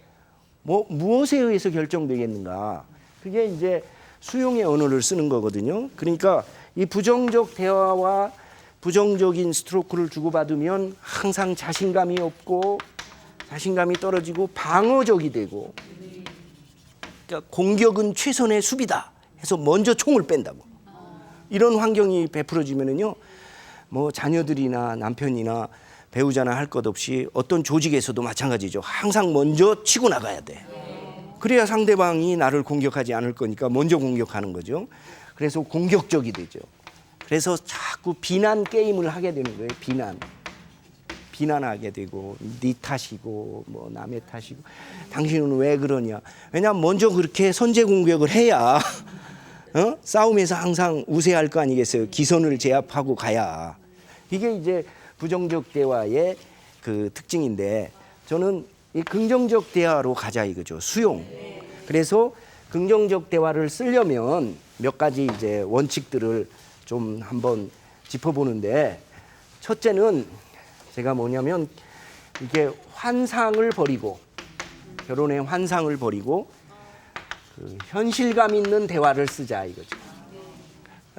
뭐 무엇에 의해서 결정되겠는가? 그게 이제 수용의 언어를 쓰는 거거든요. 그러니까 이 부정적 대화와 부정적인 스트로크를 주고받으면 항상 자신감이 없고 자신감이 떨어지고 방어적이 되고 그러니까 공격은 최선의 수비다 해서 먼저 총을 뺀다고. 이런 환경이 베풀어지면은요, 뭐 자녀들이나 남편이나 배우자나 할 것 없이 어떤 조직에서도 마찬가지죠. 항상 먼저 치고 나가야 돼. 그래야 상대방이 나를 공격하지 않을 거니까 먼저 공격하는 거죠. 그래서 공격적이 되죠. 그래서 자꾸 비난 게임을 하게 되는 거예요. 비난하게 되고 네 탓이고 뭐 남의 탓이고 당신은 왜 그러냐. 왜냐하면 먼저 그렇게 선제 공격을 해야 싸움에서 항상 우세할 거 아니겠어요. 기선을 제압하고 가야. 이게 이제 부정적 대화의 그 특징인데 저는 이 긍정적 대화로 가자 이거죠. 수용. 그래서 긍정적 대화를 쓰려면 몇 가지 이제 원칙들을 좀 한번 짚어보는데 첫째는 제가 뭐냐면 이게 환상을 버리고 결혼의 환상을 버리고 그 현실감 있는 대화를 쓰자 이거죠.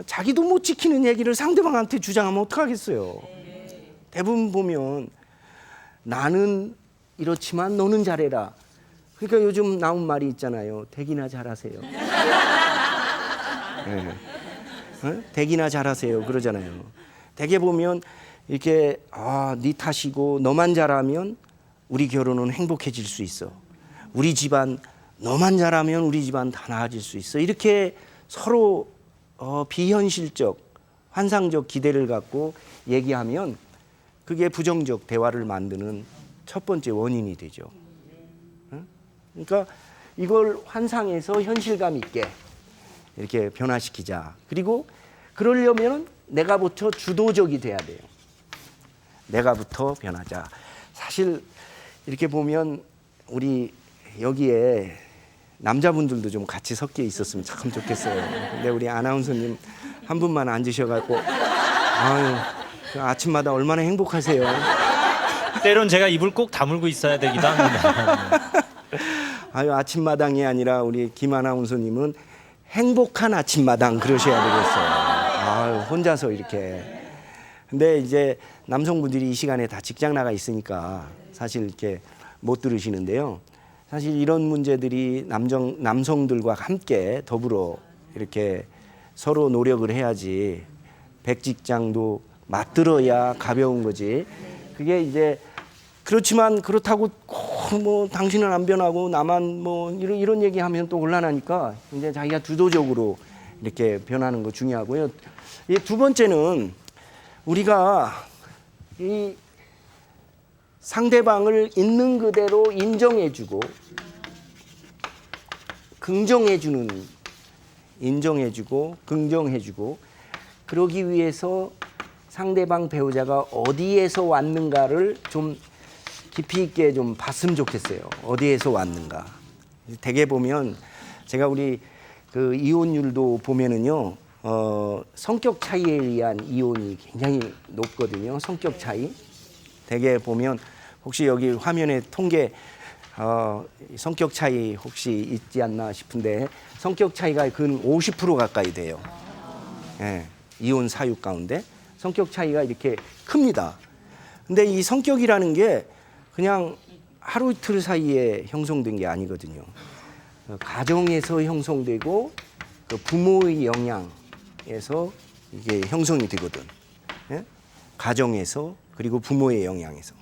자기도 못 지키는 얘기를 상대방한테 주장하면 어떡하겠어요. 대부분 보면 나는 이렇지만 너는 잘해라. 그러니까 요즘 나온 말이 있잖아요. 댁이나 잘하세요. 네. 댁이나 잘하세요 그러잖아요. 대개 보면 이렇게 네 탓이고 너만 잘하면 우리 결혼은 행복해질 수 있어. 우리 집안 너만 잘하면 우리 집안 다 나아질 수 있어. 이렇게 서로 비현실적 환상적 기대를 갖고 얘기하면 그게 부정적 대화를 만드는 첫 번째 원인이 되죠. 그러니까 이걸 환상에서 현실감 있게 이렇게 변화시키자. 그리고 그러려면 내가부터 주도적이 돼야 돼요. 내가부터 변하자. 사실 이렇게 보면 우리 여기에 남자분들도 좀 같이 섞여 있었으면 참 좋겠어요. 근데 우리 아나운서님 한 분만 앉으셔갖고 아침마다 얼마나 행복하세요. 때론 제가 입을 꼭 다물고 있어야 되기도 합니다. 아침마당이 아니라 우리 김 아나운서님은 행복한 아침마당 그러셔야 되겠어요. 혼자서 이렇게. 근데 이제 남성분들이 이 시간에 다 직장 나가 있으니까 사실 이렇게 못 들으시는데요. 사실 이런 문제들이 남성들과 함께 더불어 이렇게 서로 노력을 해야지 백직장도 맞들어야 가벼운 거지. 그게 이제 그렇지만 그렇다고 꼭 뭐 당신은 안 변하고 나만 뭐 이런 얘기하면 또 곤란하니까 이제 자기가 주도적으로 이렇게 변하는 거 중요하고요. 이 두 번째는 우리가 이 상대방을 있는 그대로 인정해주고 인정해주고 긍정해주고 그러기 위해서 상대방 배우자가 어디에서 왔는가를 좀 깊이 있게 좀 봤으면 좋겠어요. 어디에서 왔는가. 대개 보면 제가 우리 그 이혼율도 보면은요, 성격 차이에 의한 이혼이 굉장히 높거든요. 성격 차이. 대개 보면 혹시 여기 화면에 통계 성격 차이 혹시 있지 않나 싶은데 성격 차이가 근 50% 가까이 돼요. 예, 이혼 사유 가운데 성격 차이가 이렇게 큽니다. 근데 이 성격이라는 게 그냥 하루 이틀 사이에 형성된 게 아니거든요. 가정에서 형성되고 그 부모의 영향에서 이게 형성이 되거든. 예? 가정에서 그리고 부모의 영향에서.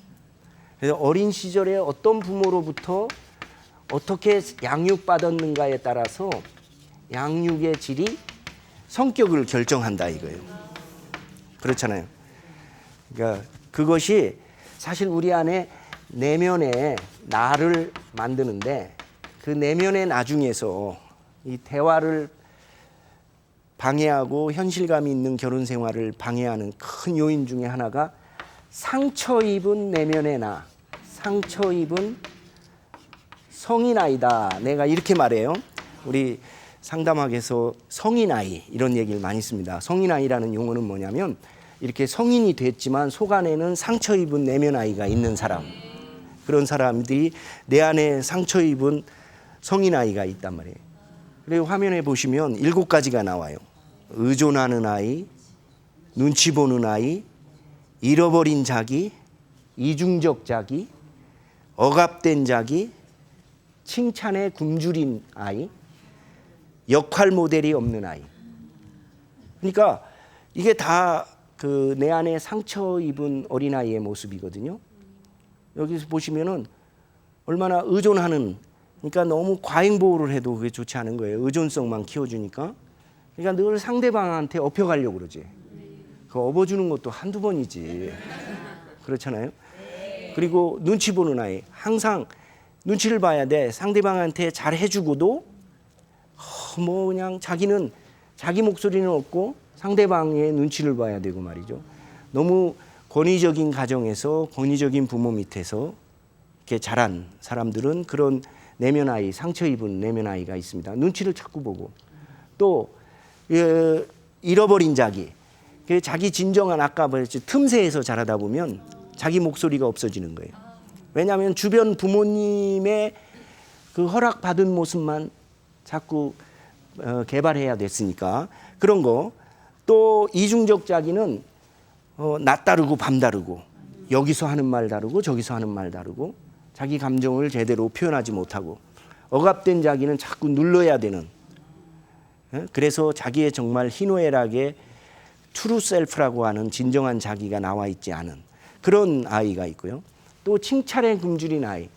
그래서 어린 시절에 어떤 부모로부터 어떻게 양육받았는가에 따라서 양육의 질이 성격을 결정한다 이거예요. 그렇잖아요. 그러니까 그것이 사실 우리 안에 내면의 나를 만드는데 그 내면의 나 중에서 이 대화를 방해하고 현실감이 있는 결혼 생활을 방해하는 큰 요인 중에 하나가 상처 입은 내면의 나, 상처 입은 성인 아이다. 내가 이렇게 말해요. 우리 상담학에서 성인 아이 이런 얘기를 많이 씁니다. 성인 아이라는 용어는 뭐냐면 이렇게 성인이 됐지만 속 안에는 상처 입은 내면 아이가 있는 사람. 그런 사람들이 내 안에 상처 입은 성인 아이가 있단 말이에요. 그리고 화면에 보시면 7가지가 나와요. 의존하는 아이, 눈치 보는 아이, 잃어버린 자기, 이중적 자기, 억압된 자기, 칭찬에 굶주린 아이, 역할 모델이 없는 아이. 그러니까 이게 다 그 내 안에 상처 입은 어린아이의 모습이거든요. 여기서 보시면은 얼마나 의존하는, 그러니까 너무 과잉 보호를 해도 그게 좋지 않은 거예요. 의존성만 키워주니까. 그러니까 늘 상대방한테 업혀가려고 그러지. 그 업어주는 것도 한두 번이지. 그렇잖아요. 그리고 눈치 보는 아이. 항상 눈치를 봐야 돼. 상대방한테 잘 해주고도 뭐 그냥 자기는 자기 목소리는 없고 상대방의 눈치를 봐야 되고 말이죠. 너무 권위적인 가정에서 권위적인 부모 밑에서 이렇게 자란 사람들은 그런 내면 아이, 상처 입은 내면 아이가 있습니다. 눈치를 자꾸 보고 또 잃어버린 자기, 자기 진정한 아까 말했지 틈새에서 자라다 보면 자기 목소리가 없어지는 거예요. 왜냐하면 주변 부모님의 그 허락받은 모습만 자꾸 개발해야 됐으니까 그런 거. 또 이중적 자기는 낮 다르고 밤 다르고 여기서 하는 말 다르고 저기서 하는 말 다르고 자기 감정을 제대로 표현하지 못하고 억압된 자기는 자꾸 눌러야 되는, 그래서 자기의 정말 희노애락의 트루 셀프라고 하는 진정한 자기가 나와 있지 않은 그런 아이가 있고요. 또 칭찬에 굶주린 아이,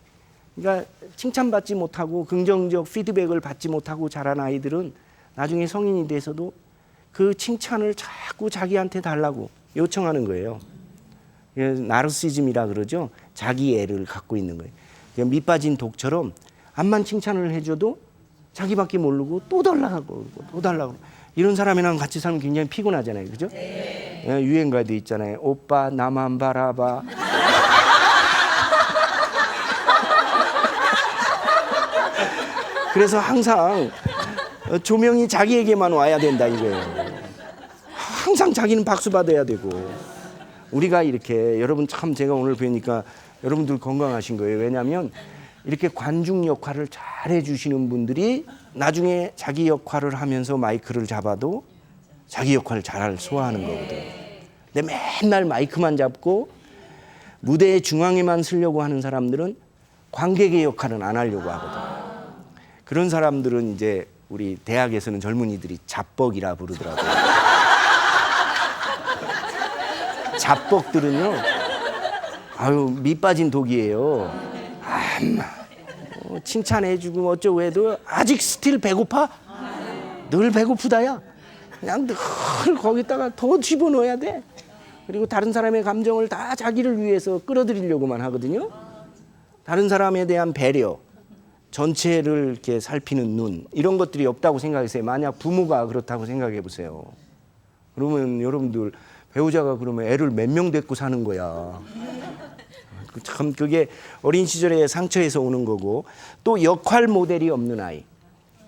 그러니까 칭찬받지 못하고 긍정적 피드백을 받지 못하고 자란 아이들은 나중에 성인이 돼서도 그 칭찬을 자꾸 자기한테 달라고 요청하는 거예요. 나르시즘이라 그러죠. 자기애를 갖고 있는 거예요. 밑 빠진 독처럼 암만 칭찬을 해줘도 자기밖에 모르고 또 달라고 또 달라고. 이런 사람이랑 같이 살면 굉장히 피곤하잖아요. 그죠? 네. 유행가도 있잖아요. 오빠 나만 바라봐. 그래서 항상 조명이 자기에게만 와야 된다 이거예요. 항상 자기는 박수 받아야 되고. 우리가 이렇게 여러분 참 제가 오늘 뵈니까 여러분들 건강하신 거예요. 왜냐하면 이렇게 관중 역할을 잘 해주시는 분들이 나중에 자기 역할을 하면서 마이크를 잡아도 자기 역할을 잘 소화하는 거거든요. 근데 맨날 마이크만 잡고 무대의 중앙에만 서려고 하는 사람들은 관객의 역할은 안 하려고 하거든. 그런 사람들은 이제 우리 대학에서는 젊은이들이 잡벅이라 부르더라고요. 잡벅들은요, 아유, 밑 빠진 독이에요. 칭찬해주고 어쩌고 해도 아직 스틸 배고파? 늘 배고프다야. 그냥 늘 거기다가 더 집어넣어야 돼. 그리고 다른 사람의 감정을 다 자기를 위해서 끌어들이려고만 하거든요. 다른 사람에 대한 배려, 전체를 이렇게 살피는 눈, 이런 것들이 없다고 생각했어요. 만약 부모가 그렇다고 생각해 보세요. 그러면 여러분들 배우자가 그러면 애를 몇 명 데리고 사는 거야. 참 그게 어린 시절의 상처에서 오는 거고, 또 역할 모델이 없는 아이.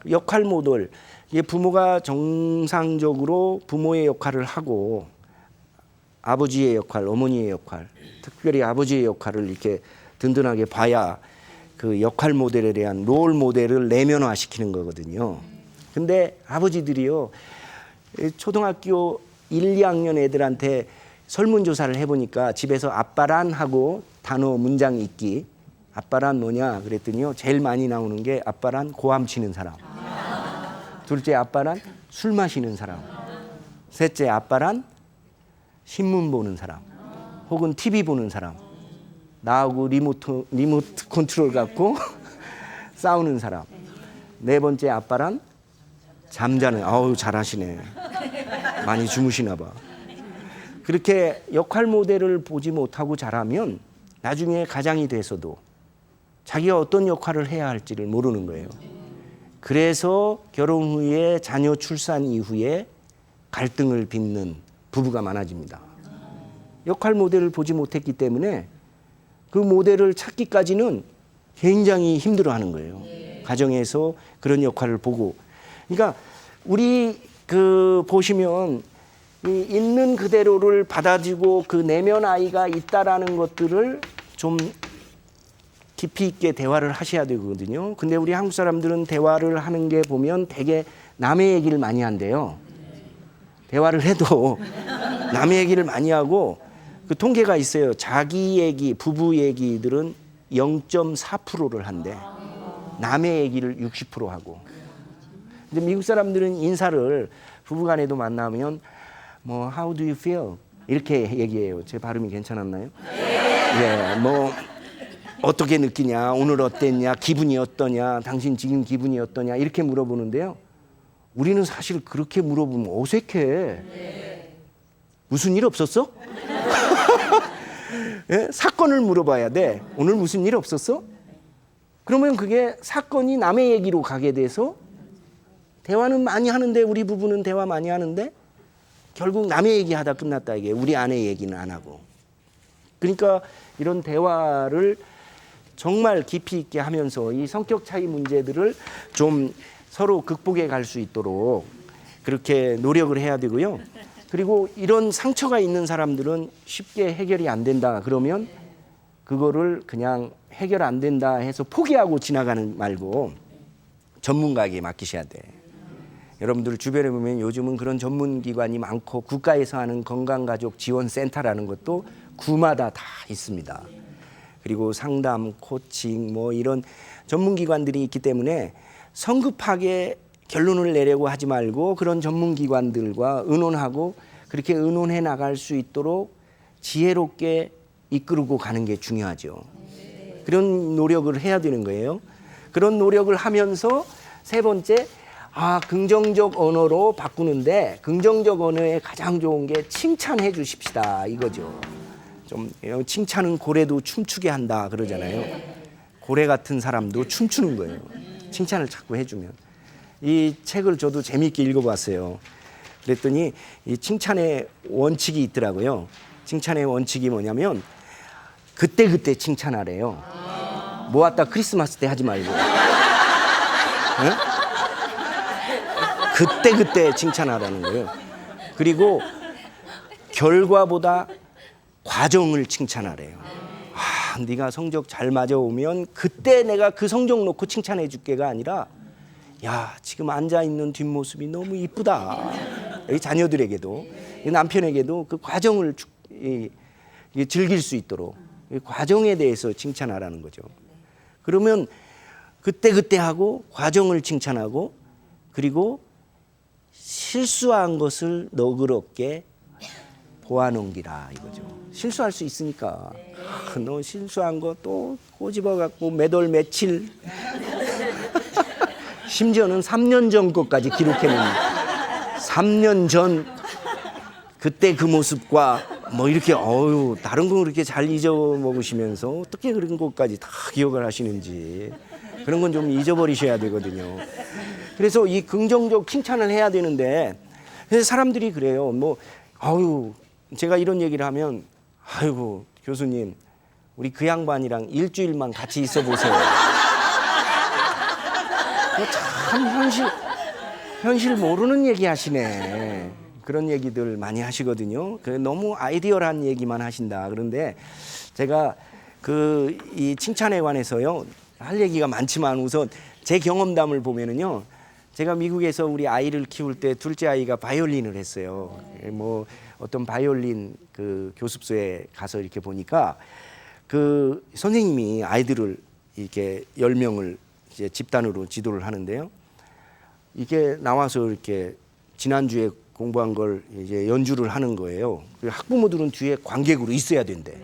역할 모델, 이게 부모가 정상적으로 부모의 역할을 하고 아버지의 역할, 어머니의 역할, 특별히 아버지의 역할을 이렇게 든든하게 봐야 그 역할 모델에 대한 롤 모델을 내면화시키는 거거든요. 근데 아버지들이요, 초등학교 1, 2학년 애들한테 설문조사를 해보니까 집에서 아빠란 하고 단어 문장 읽기, 아빠란 뭐냐 그랬더니요, 제일 많이 나오는 게 아빠란 고함 치는 사람, 둘째 아빠란 술 마시는 사람, 셋째 아빠란 신문 보는 사람 혹은 TV 보는 사람, 나하고 리모트 컨트롤 갖고 싸우는 사람, 네 번째 아빠란 잠자는, 아우 잘하시네, 많이 주무시나 봐. 그렇게 역할 모델을 보지 못하고 자라면 나중에 가장이 돼서도 자기가 어떤 역할을 해야 할지를 모르는 거예요. 그래서 결혼 후에 자녀 출산 이후에 갈등을 빚는 부부가 많아집니다. 역할 모델을 보지 못했기 때문에 그 모델을 찾기까지는 굉장히 힘들어하는 거예요. 가정에서 그런 역할을 보고. 그러니까 우리 보시면 이 있는 그대로를 받아들이고 그 내면 아이가 있다라는 것들을 좀 깊이 있게 대화를 하셔야 되거든요. 근데 우리 한국 사람들은 대화를 하는 게 보면 되게 남의 얘기를 많이 한대요. 대화를 해도 남의 얘기를 많이 하고, 그 통계가 있어요. 자기 얘기, 부부 얘기들은 0.4%를 한대. 남의 얘기를 60% 하고. 근데 미국 사람들은 인사를 부부간에도 만나면 뭐 How do you feel? 이렇게 얘기해요. 제 발음이 괜찮았나요? 예, 뭐 어떻게 느끼냐, 오늘 어땠냐, 기분이 어떠냐, 당신 지금 기분이 어떠냐, 이렇게 물어보는데요. 우리는 사실 그렇게 물어보면 어색해. 무슨 일 없었어? 예? 사건을 물어봐야 돼. 오늘 무슨 일 없었어? 그러면 그게 사건이 남의 얘기로 가게 돼서 대화는 많이 하는데, 우리 부부는 대화 많이 하는데 결국 남의 얘기하다 끝났다, 이게. 우리 아내 얘기는 안 하고. 그러니까 이런 대화를 정말 깊이 있게 하면서 이 성격 차이 문제들을 좀 서로 극복해 갈 수 있도록 그렇게 노력을 해야 되고요. 그리고 이런 상처가 있는 사람들은 쉽게 해결이 안 된다 그러면 그거를 그냥 해결 안 된다 해서 포기하고 지나가는 말고 전문가에게 맡기셔야 돼. 여러분들 주변에 보면 요즘은 그런 전문기관이 많고, 국가에서 하는 건강가족지원센터라는 것도 구마다 다 있습니다. 그리고 상담, 코칭 뭐 이런 전문기관들이 있기 때문에 성급하게 결론을 내려고 하지 말고 그런 전문기관들과 의논하고 그렇게 의논해 나갈 수 있도록 지혜롭게 이끌고 가는 게 중요하죠. 그런 노력을 해야 되는 거예요. 그런 노력을 하면서 세 번째, 긍정적 언어로 바꾸는데, 긍정적 언어에 가장 좋은 게 칭찬해 주십시다, 이거죠. 좀 칭찬은 고래도 춤추게 한다 그러잖아요. 고래 같은 사람도 춤추는 거예요. 칭찬을 자꾸 해주면. 이 책을 저도 재미있게 읽어봤어요. 그랬더니 이 칭찬의 원칙이 있더라고요. 칭찬의 원칙이 뭐냐면 그때그때 칭찬하래요. 모았다 크리스마스 때 하지 말고. 네? 그때그때 칭찬하라는 거예요. 그리고 결과보다 과정을 칭찬하래요. 네가 성적 잘 맞아오면 그때 내가 그 성적 놓고 칭찬해 줄게가 아니라, 야, 지금 앉아있는 뒷모습이 너무 이쁘다. 이 자녀들에게도, 이 남편에게도 그 과정을 즐길 수 있도록 이 과정에 대해서 칭찬하라는 거죠. 그러면 그때 하고 과정을 칭찬하고 그리고 실수한 것을 너그럽게 보아넘기라 이거죠. 실수할 수 있으니까 너 실수한 거 또 꼬집어 갖고 몇 월 며칠 심지어는 3년 전 것까지 기록해놓는 3년 전 그때 그 모습과 뭐 이렇게 다른 거 그렇게 잘 잊어먹으시면서 어떻게 그런 것까지 다 기억을 하시는지 그런 건 좀 잊어버리셔야 되거든요. 그래서 이 긍정적 칭찬을 해야 되는데 그래서 사람들이 그래요. 뭐 제가 이런 얘기를 하면 아이고 교수님 우리 그 양반이랑 일주일만 같이 있어 보세요. 참 현실 모르는 얘기 하시네. 그런 얘기들 많이 하시거든요. 너무 아이디어란 얘기만 하신다. 그런데 제가 이 칭찬에 관해서요 할 얘기가 많지만 우선 제 경험담을 보면은요. 제가 미국에서 우리 아이를 키울 때 둘째 아이가 바이올린을 했어요. 뭐 어떤 바이올린 그 교습소에 가서 이렇게 보니까 그 선생님이 아이들을 이렇게 10명을 이제 집단으로 지도를 하는데요. 이게 나와서 이렇게 지난주에 공부한 걸 이제 연주를 하는 거예요. 학부모들은 뒤에 관객으로 있어야 된대.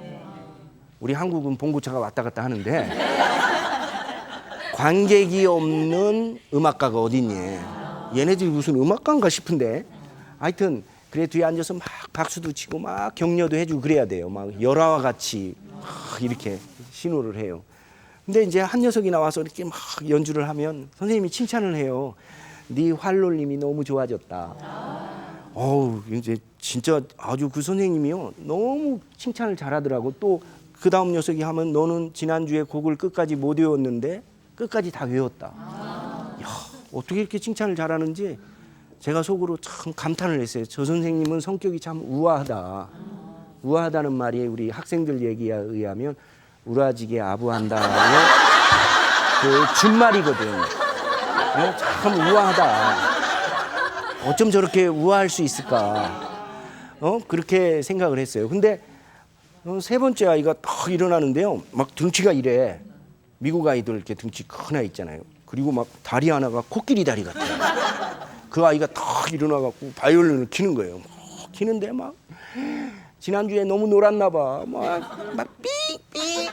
우리 한국은 봉고차가 왔다 갔다 하는데 관객이 없는 음악가가 어딨니? 얘네들이 무슨 음악가인가 싶은데 하여튼 그래 뒤에 앉아서 막 박수도 치고 막 격려도 해주고 그래야 돼요. 막 열화와 같이 이렇게 신호를 해요. 근데 이제 한 녀석이 나와서 이렇게 막 연주를 하면 선생님이 칭찬을 해요. 네 활놀림이 너무 좋아졌다. 이제 진짜 아주 그 선생님이요 너무 칭찬을 잘하더라고. 또 그 다음 녀석이 하면 너는 지난주에 곡을 끝까지 못 외웠는데 끝까지 다 외웠다. 야, 어떻게 이렇게 칭찬을 잘하는지 제가 속으로 참 감탄을 했어요. 저 선생님은 성격이 참 우아하다. 우아하다는 말이 우리 학생들 얘기에 의하면 우라지게 아부한다의 그 준말이거든. 참 우아하다. 어쩜 저렇게 우아할 수 있을까? 그렇게 생각을 했어요. 근데 세 번째 아이가 딱 일어나는데요. 막 등치가 이래. 미국 아이들 이렇게 등치 큰 아이 있잖아요. 그리고 막 다리 하나가 코끼리 다리 같아요. 그 아이가 딱 일어나갖고 바이올린을 키는 거예요. 키는데 막 지난주에 너무 놀았나 봐. 막 삑삑.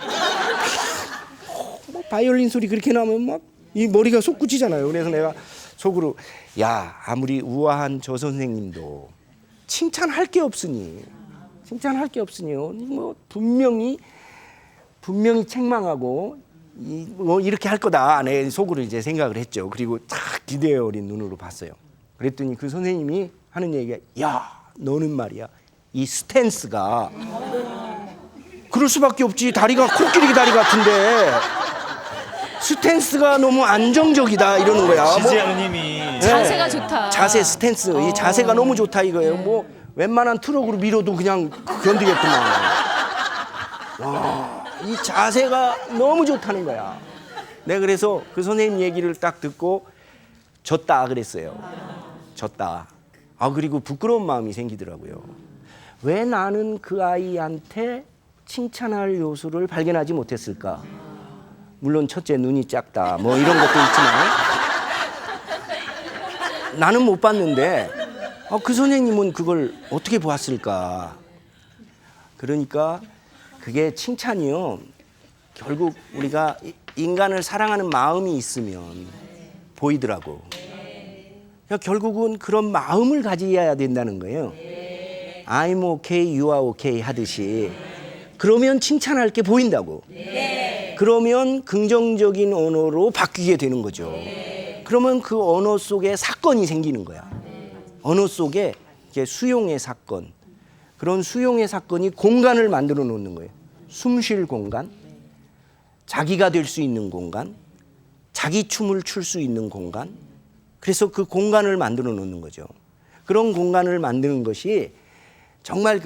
바이올린 소리 그렇게 나면 막 이 머리가 솟구치잖아요. 그래서 내가 속으로 야 아무리 우아한 저 선생님도 칭찬할 게 없으니 뭐 분명히 책망하고 뭐 이렇게 할 거다. 내 속으로 이제 생각을 했죠. 그리고 딱 기대에 어린 눈으로 봤어요. 그랬더니 그 선생님이 하는 얘기가 야 너는 말이야 이 스탠스가 그럴 수밖에 없지. 다리가 코끼리 다리 같은데 스탠스가 너무 안정적이다 이러는 거야. 지지하는 힘이 자세가 좋다. 자세 스탠스 이 자세가 너무 좋다 이거예요. 뭐 웬만한 트럭으로 밀어도 그냥 견디겠구만. 와, 이 자세가 너무 좋다는 거야. 내가 그래서 그 선생님 얘기를 딱 듣고 졌다 그랬어요. 졌다. 그리고 부끄러운 마음이 생기더라고요. 왜 나는 그 아이한테 칭찬할 요소를 발견하지 못했을까? 물론 첫째 눈이 작다 뭐 이런 것도 있지만 나는 못 봤는데 그 선생님은 그걸 어떻게 보았을까? 그러니까 그게 칭찬이요. 결국 우리가 인간을 사랑하는 마음이 있으면 보이더라고. 그러니까 결국은 그런 마음을 가져야 된다는 거예요. I'm okay, you are okay 하듯이. 그러면 칭찬할 게 보인다고. 그러면 긍정적인 언어로 바뀌게 되는 거죠. 그러면 그 언어 속에 사건이 생기는 거야. 언어 속에 이게 수용의 사건. 그런 수용의 사건이 공간을 만들어 놓는 거예요. 숨 쉴 공간, 자기가 될 수 있는 공간, 자기 춤을 출 수 있는 공간. 그래서 그 공간을 만들어 놓는 거죠. 그런 공간을 만드는 것이 정말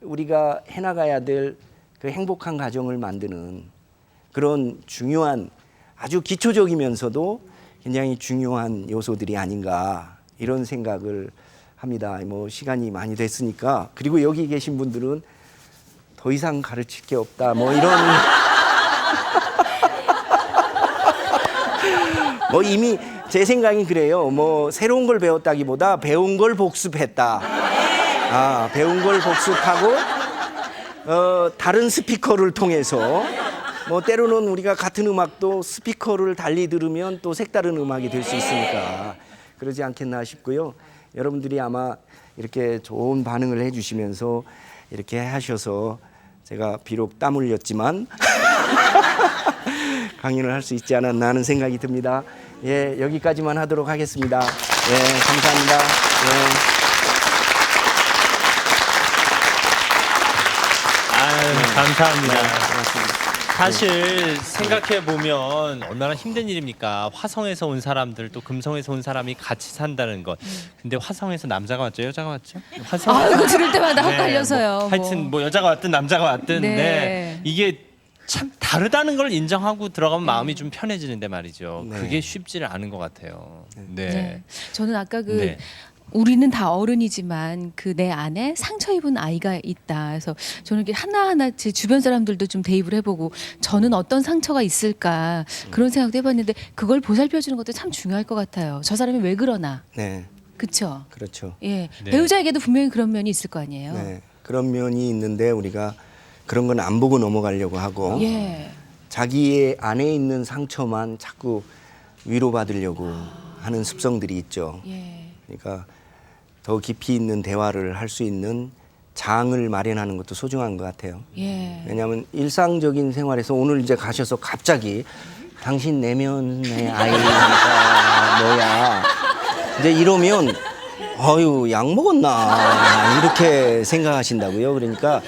우리가 해나가야 될 그 행복한 가정을 만드는 그런 중요한 아주 기초적이면서도 굉장히 중요한 요소들이 아닌가 이런 생각을 합니다. 뭐 시간이 많이 됐으니까. 그리고 여기 계신 분들은 더 이상 가르칠 게 없다 뭐 이런 뭐 이미 제 생각이 그래요. 뭐 새로운 걸 배웠다기보다 배운 걸 복습했다. 배운 걸 복습하고 다른 스피커를 통해서 뭐 때로는 우리가 같은 음악도 스피커를 달리 들으면 또 색다른 음악이 될 수 있으니까 그러지 않겠나 싶고요. 여러분들이 아마 이렇게 좋은 반응을 해주시면서 이렇게 하셔서 제가 비록 땀 흘렸지만 강연을 할 수 있지 않았나 하는 생각이 듭니다. 예, 여기까지만 하도록 하겠습니다. 예, 감사합니다. 예. 감사합니다. 고맙습니다. 사실 생각해 보면 얼마나 힘든 일입니까? 화성에서 온 사람들 또 금성에서 온 사람이 같이 산다는 것. 근데 화성에서 남자가 왔죠, 여자가 왔죠? 화성. 이거 들을 때마다 헷갈려서요. 하여튼 뭐 여자가 왔든 남자가 왔든 네. 네. 이게 참 다르다는 걸 인정하고 들어가면 마음이 좀 편해지는데 말이죠. 네. 그게 쉽지를 않은 것 같아요. 네. 네. 저는 아까 그 네. 우리는 다 어른이지만 그 내 안에 상처 입은 아이가 있다. 그래서 저는 이렇게 하나하나 제 주변 사람들도 좀 대입을 해보고 저는 어떤 상처가 있을까 그런 생각도 해봤는데 그걸 보살펴주는 것도 참 중요할 것 같아요. 저 사람이 왜 그러나. 네, 그렇죠. 그렇죠. 예, 네. 배우자에게도 분명히 그런 면이 있을 거 아니에요. 네, 그런 면이 있는데 우리가 그런 건 안 보고 넘어가려고 하고 예, 자기의 안에 있는 상처만 자꾸 위로받으려고 하는 습성들이 있죠. 예, 그러니까 더 깊이 있는 대화를 할 수 있는 장을 마련하는 것도 소중한 것 같아요. 예. 왜냐하면 일상적인 생활에서 오늘 이제 가셔서 갑자기 당신 내면의 아이가 뭐야 이제 이러면 어유 약 먹었나 이렇게 생각하신다고요. 그러니까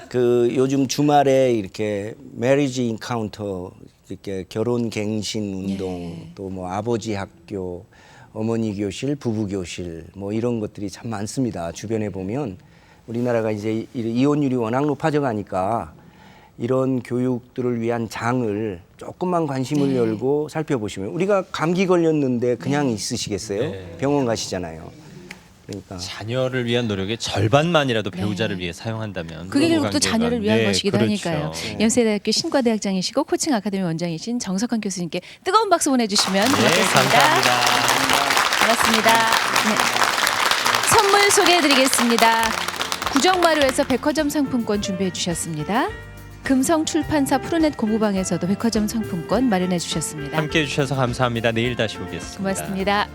그 요즘 주말에 이렇게 메리지 인카운터 이렇게 결혼 갱신 운동 또 뭐 아버지 학교 어머니 교실, 부부 교실 뭐 이런 것들이 참 많습니다. 주변에 보면 우리나라가 이제 이혼율이 워낙 높아져 가니까 이런 교육들을 위한 장을 조금만 관심을 열고 살펴보시면 우리가 감기 걸렸는데 그냥 있으시겠어요? 네. 병원 가시잖아요. 그러니까 자녀를 위한 노력의 절반만이라도 배우자를 위해 사용한다면 그게 결국 부부 또 관계가- 자녀를 위한 네, 것이기도 그렇죠. 하니까요. 연세대학교 신과대학장이시고 코칭 아카데미 원장이신 정석환 교수님께 뜨거운 박수 보내주시면 네, 고맙겠습니다. 감사합니다. 고맙습니다. 네. 선물 소개해드리겠습니다. 구정마루에서 백화점 상품권 준비해 주셨습니다. 금성출판사 푸르넷 고무방에서도 백화점 상품권 마련해 주셨습니다. 함께해 주셔서 감사합니다. 내일 다시 오겠습니다. 고맙습니다.